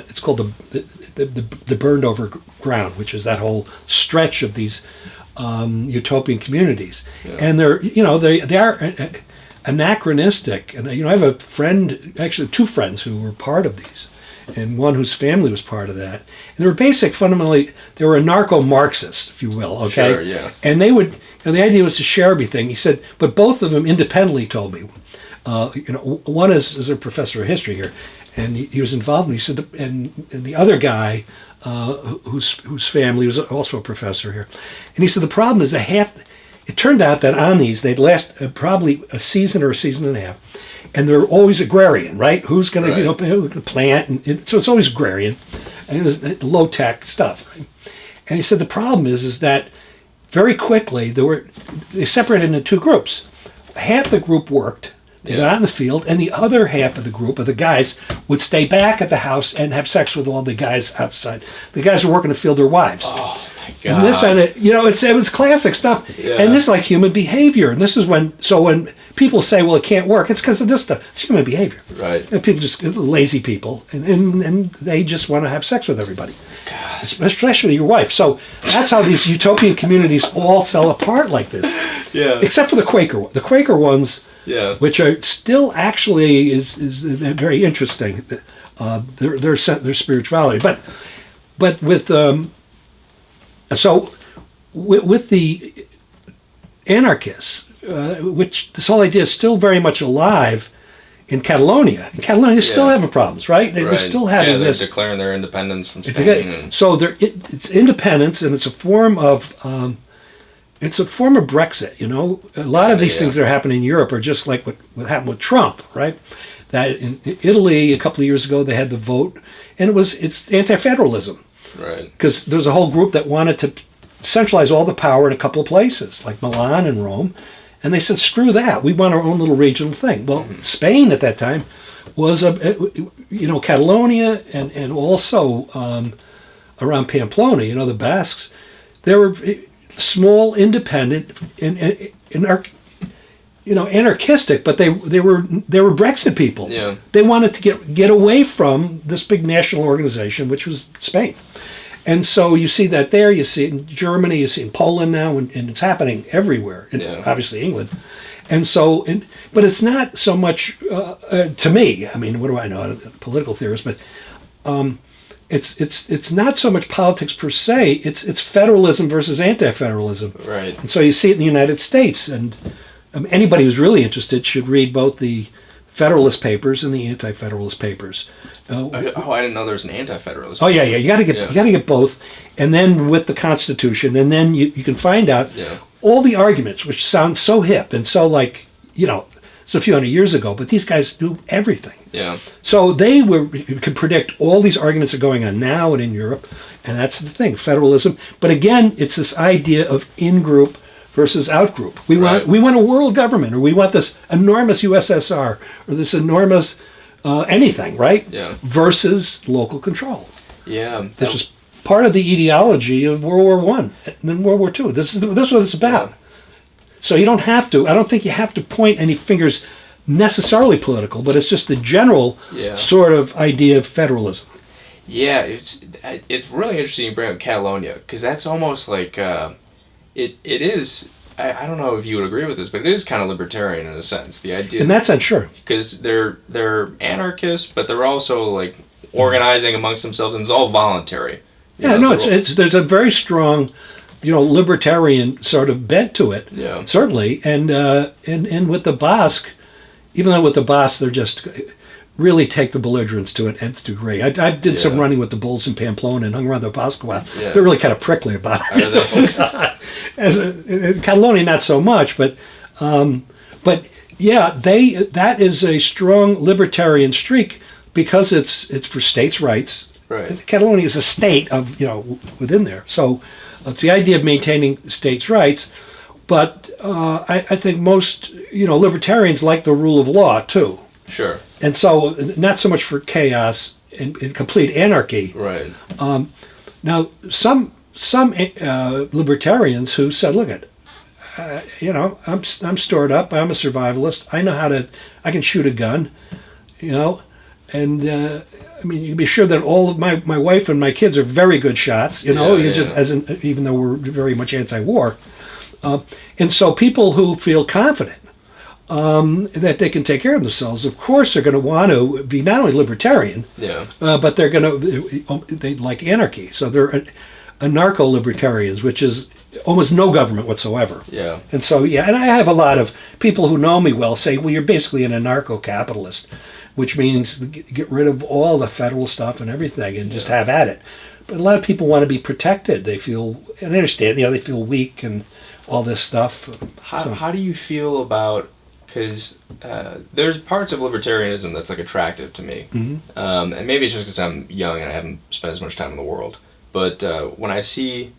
It's called the burned over ground, which is that whole stretch of these utopian communities, and they are anachronistic. And I have a friend, actually two friends who were part of these, and one whose family was part of that. And they were fundamentally, they were anarcho-Marxists, if you will. Okay. Sure, yeah. And they would, the idea was to share everything. He said, but both of them independently told me. One is a professor of history here, and he was involved. And he said, and the other guy, whose family was also a professor here, and he said the problem is it turned out that on these they'd last probably a season or a season and a half, and they're always agrarian, right? Who's going to plant, and so it's always agrarian, and it was low tech stuff. Right? And he said the problem is that very quickly they separated into two groups. Half the group worked. They got out in the field, and the other half of the group of the guys would stay back at the house and have sex with all the guys outside. The guys who work in the field, their wives. Oh my God. And this and it, it was classic stuff. Yeah. And this is like human behavior. And this is when people say, well, it can't work, it's because of this stuff. It's human behavior. Right. And people just lazy people, and they just want to have sex with everybody. God. Especially your wife. So that's how these utopian communities all fell apart like this. Yeah. Except for the Quaker one. The Quaker ones. Yeah. Which are still actually is very interesting, their spirituality, but with with the anarchists, which this whole idea is still very much alive in Catalonia. And Catalonia still having problems, right? They're still having they're this. declaring their independence from Spain. So it's independence, and it's a form of. It's a form of Brexit, A lot of these things that are happening in Europe are just like what happened with Trump, right? That in Italy a couple of years ago they had the vote, and it's anti-federalism, Right. because there's a whole group that wanted to centralize all the power in a couple of places, like Milan and Rome, and they said, screw that, we want our own little regional thing. Well, Spain at that time was Catalonia and also around Pamplona, the Basques, there were small, independent, and anarchistic, but they were Brexit people. Yeah. They wanted to get away from this big national organization, which was Spain. And so you see that there, you see it in Germany, you see it in Poland now, and it's happening everywhere, obviously England. And so, but it's not so much, to me, I mean, what do I know, I'm a political theorist, but it's not so much politics per se, it's federalism versus anti-federalism. Right. And so you see it in the United States, and anybody who's really interested should read both the Federalist Papers and the Anti-Federalist Papers. I didn't know there was an Anti-Federalist. Oh yeah, you got to get both, and then with the Constitution, and then you can find out all the arguments, which sound so hip and so like it's a few hundred years ago, but these guys do everything. Yeah. So they could predict all these arguments that are going on now and in Europe, and that's the thing, federalism. But again, it's this idea of in-group versus out-group. We want a world government, or we want this enormous USSR, or this enormous anything, right? Yeah. Versus local control. Yeah. This was part of the ideology of World War I and then World War II. This is what it's about. Yeah. So you don't have to. I don't think you have to point any fingers necessarily political, but it's just the general sort of idea of federalism. Yeah, it's really interesting you bring up Catalonia, because that's almost like it is. I don't know if you would agree with this, but it is kind of libertarian in a sense. The idea, in that sense, sure, because they're anarchists, but they're also like organizing amongst themselves, and it's all voluntary. Yeah, no, there's a very strong, libertarian sort of bent to it. Yeah, certainly, and with the Basque, even though with the Basque they're just really take the belligerents to an nth degree. I did some running with the bulls in Pamplona and hung around the Basque a while. Yeah. They're really kind of prickly about it. In Catalonia, not so much, but yeah, that is a strong libertarian streak because it's for states' rights. Right. Catalonia is a state of within there, so it's the idea of maintaining states' rights. But I think most libertarians like the rule of law too. Sure. And so, not so much for chaos and complete anarchy. Right. Now, some libertarians who said, "Look I'm stored up. I'm a survivalist. I know I can shoot a gun, and you can be sure that all of my wife and my kids are very good shots. Even though we're very much anti-war, and so people who feel confident." That they can take care of themselves. Of course, they're going to want to be not only libertarian, but they're going to they like anarchy. So they're anarcho-libertarians, which is almost no government whatsoever. Yeah. And so and I have a lot of people who know me well say, well, you're basically an anarcho-capitalist, which means get rid of all the federal stuff and everything and just have at it. But a lot of people want to be protected. They feel, and I understand, they feel weak and all this stuff. How do you feel about? Because there's parts of libertarianism that's like attractive to me, and maybe it's just because I'm young and I haven't spent as much time in the world. But when I see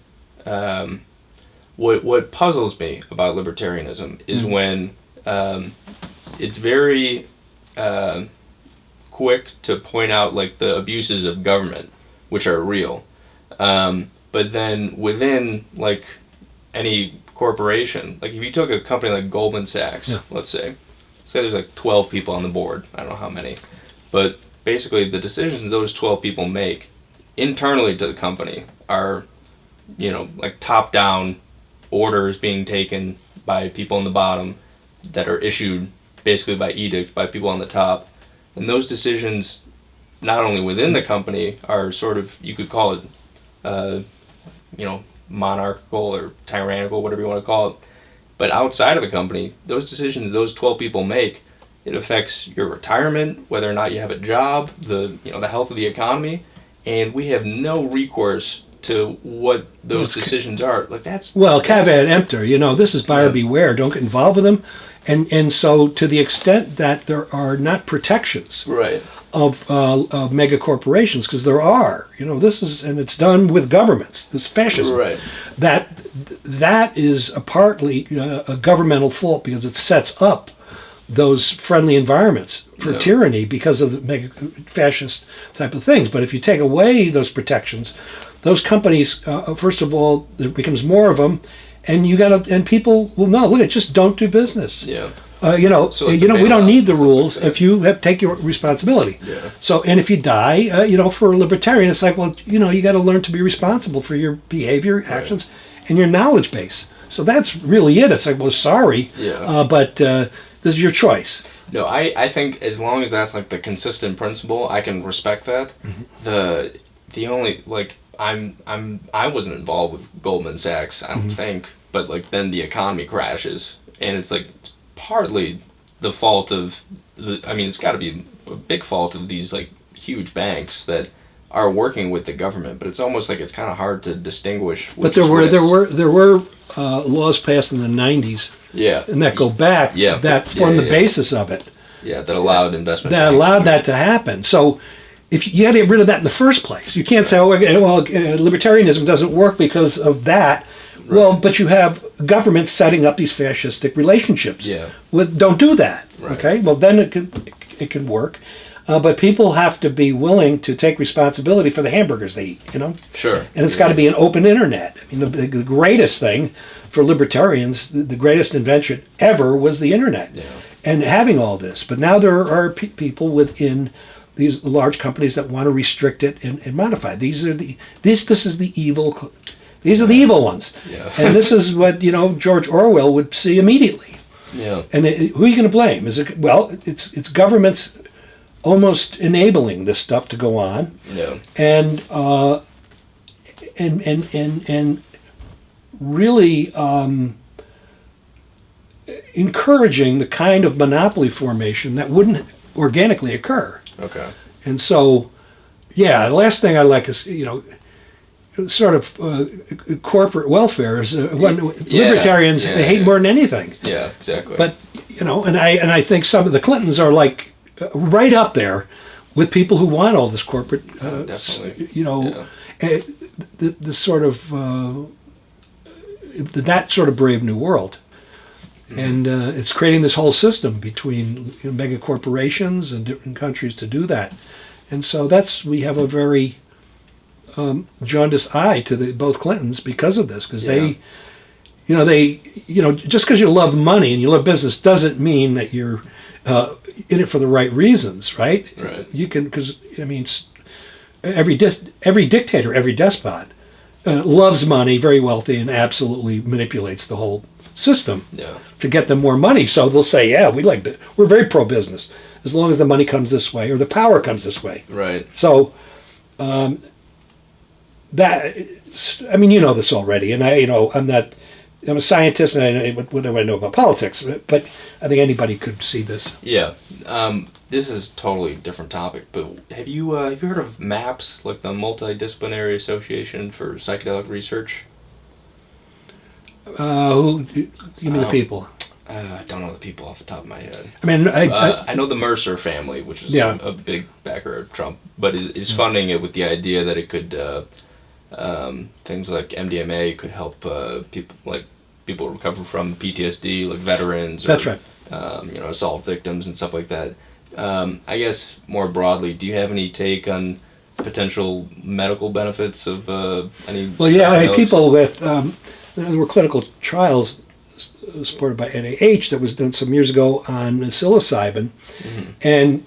what puzzles me about libertarianism is when it's very quick to point out like the abuses of government, which are real, but then within like any corporation, like if you took a company like Goldman Sachs, let's say there's like 12 people on the board, I don't know how many, but basically the decisions those 12 people make internally to the company are like top down orders being taken by people on the bottom that are issued basically by edict by people on the top, and those decisions not only within the company are sort of, you could call it monarchical or tyrannical, whatever you want to call it, but outside of the company, those decisions those 12 people make, it affects your retirement, whether or not you have a job, the health of the economy, and we have no recourse to what those decisions are. Like caveat emptor. This is buyer beware. Don't get involved with them, and so to the extent that there are not protections, right, of mega corporations, because there are, and it's done with governments, this fascism, right, that is partly a governmental fault because it sets up those friendly environments for tyranny because of the mega fascist type of things. But if you take away those protections, those companies, first of all, there becomes more of them, and and people will know, look, just don't do business. Yeah. So like we don't bailouts need the and stuff rules like that. if you take your responsibility. Yeah. So, and if you die, for a libertarian, it's like, well, you got to learn to be responsible for your behavior, actions, and your knowledge base. So that's really it. It's like, well, sorry, but this is your choice. No, I think as long as that's like the consistent principle, I can respect that. Mm-hmm. The only I wasn't involved with Goldman Sachs, I don't think, but like then the economy crashes, and it's like it's partly the fault of it's got to be a big fault of these like huge banks that are working with the government, but it's almost like it's kind of hard to distinguish. But there were laws passed in the 90s, and that go back, that form the basis of it. Yeah, that allowed investment. That allowed that to happen. So if you got to get rid of that in the first place, you can't say, libertarianism doesn't work because of that. Right. Well, but you have governments setting up these fascistic relationships. Yeah. Don't do that. Right. Okay. Well, then it can work. But people have to be willing to take responsibility for the hamburgers they eat, Sure. And it's got to be an open internet. I mean, the greatest thing for libertarians, the greatest invention ever was the internet. Yeah. And having all this. But now there are people within these large companies that want to restrict it and modify it. This is the evil. These are the evil ones. Yeah. And this is what, George Orwell would see immediately. Yeah. And who are you going to blame? It's governments almost enabling this stuff to go on. Yeah. And really encouraging the kind of monopoly formation that wouldn't organically occur. Okay. And so, the last thing I like is, sort of corporate welfare is libertarians hate more than anything. Yeah, exactly. But, and I think some of the Clintons are like right up there with people who want all this corporate, definitely. The sort of, that sort of brave new world. And it's creating this whole system between mega corporations and different countries to do that. And so we have a very jaundiced eye to both Clintons because of this, because they just because you love money and you love business doesn't mean that you're in it for the right reasons, right? Right. You can, because every dictator, every despot loves money, very wealthy, and absolutely manipulates the whole system to get them more money. So they'll say, we're very pro-business as long as the money comes this way or the power comes this way. Right. So you know this already, and I'm a scientist, and what do I know about politics? But I think anybody could see this. Yeah. This is a totally different topic, but have you heard of MAPS, like the Multidisciplinary Association for Psychedelic Research? Who? Give me the people. I don't know the people off the top of my head. I mean, I know the Mercer family, which is a big backer of Trump, but is funding it with the idea that it could things like MDMA could help people recover from PTSD, like veterans. Or, That's right. Assault victims and stuff like that. I guess more broadly, do you have any take on potential medical benefits of any? Well, psychedelics? People with there were clinical trials supported by NIH that was done some years ago on psilocybin, and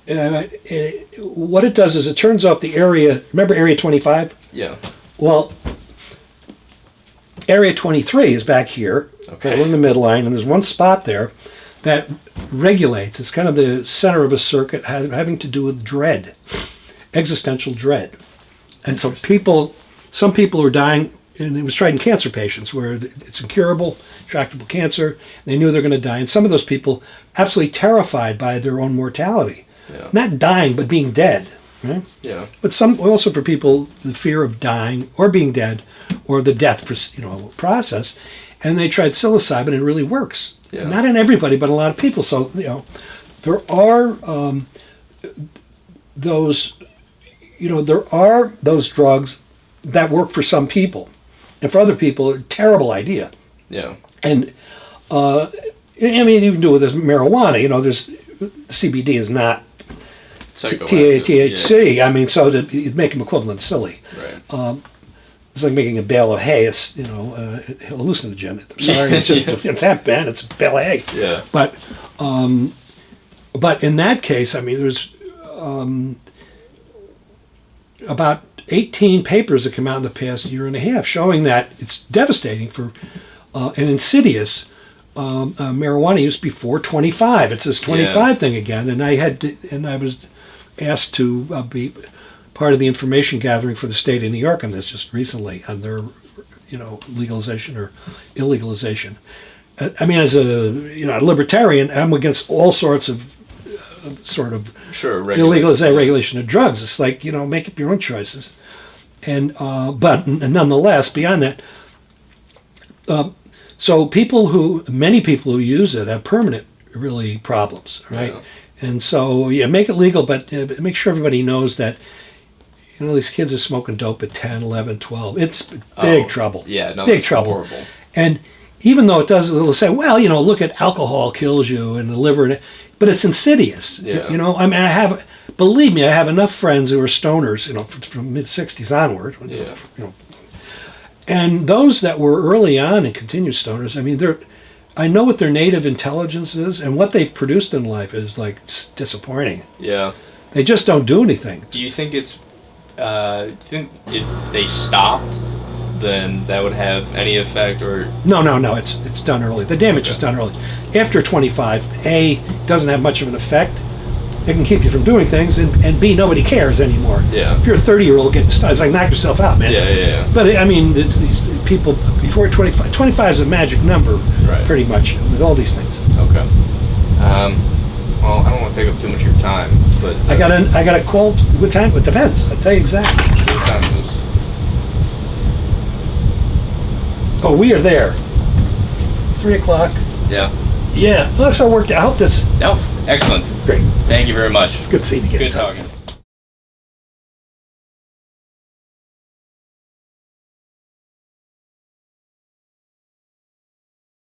what it does is it turns off the area. Remember Area 25? Yeah. Well, Area 23 is back here, along the midline, and there's one spot there that regulates. It's kind of the center of a circuit having to do with dread, existential dread. And so some people are dying, and it was tried in cancer patients where it's incurable, intractable cancer. They knew they're going to die. And some of those people absolutely terrified by their own mortality. Yeah. Not dying, but being dead. Right? Yeah. But also for people, the fear of dying or being dead or the death process. And they tried psilocybin, and it really works. Yeah. Not in everybody, but a lot of people. So, there are those drugs that work for some people. And for other people, a terrible idea. Yeah. And, even do with this marijuana, there's CBD is not THC. Yeah. So you'd make them equivalent silly. Right. It's like making a bale of hay. It's hallucinogen. I'm sorry, it's hemp, man. It's a bale of hay. Yeah. But But in that case, I mean, there's about 18 papers that come out in the past year and a half showing that it's devastating for and insidious marijuana use before 25. It's this 25 thing again, and I was asked to be part of the information gathering for the state of New York on this just recently on their, legalization or illegalization. I mean, as a libertarian, I'm against all sorts of regulation of drugs. It's like, make up your own choices. And but nonetheless, beyond that, so many people who use it have permanent, really, problems, right? Yeah. And so, make it legal, but make sure everybody knows that, these kids are smoking dope at 10, 11, 12. It's big trouble. Yeah, no, big trouble. Horrible. And even though they'll say, well, look at alcohol kills you and the liver, but it's insidious. Yeah. I mean, believe me, I have enough friends who are stoners, from mid-60s onward. Yeah. And those that were early on and continued stoners, I mean, I know what their native intelligence is, and what they've produced in life is like disappointing. Yeah. They just don't do anything. Do you think if they stopped, then that would have any effect, or? No, it's done early. The damage is done early. After 25, A, doesn't have much of an effect. It can keep you from doing things, and B, nobody cares anymore. Yeah. If you're a 30-year-old getting started, it's like, knock yourself out, man. Yeah. But I mean, it's these people before 25. 25 is a magic number, right, pretty much, with all these things. Okay. Well, I don't want to take up too much of your time, but I got a call. What time? It depends. I'll tell you exactly. Let's see what time it is. Oh, we are there. 3 o'clock. Yeah. Yeah. Well, that's how it worked out. I hope this. No, excellent. Great. Thank you very much. Good seeing you again. Good talking.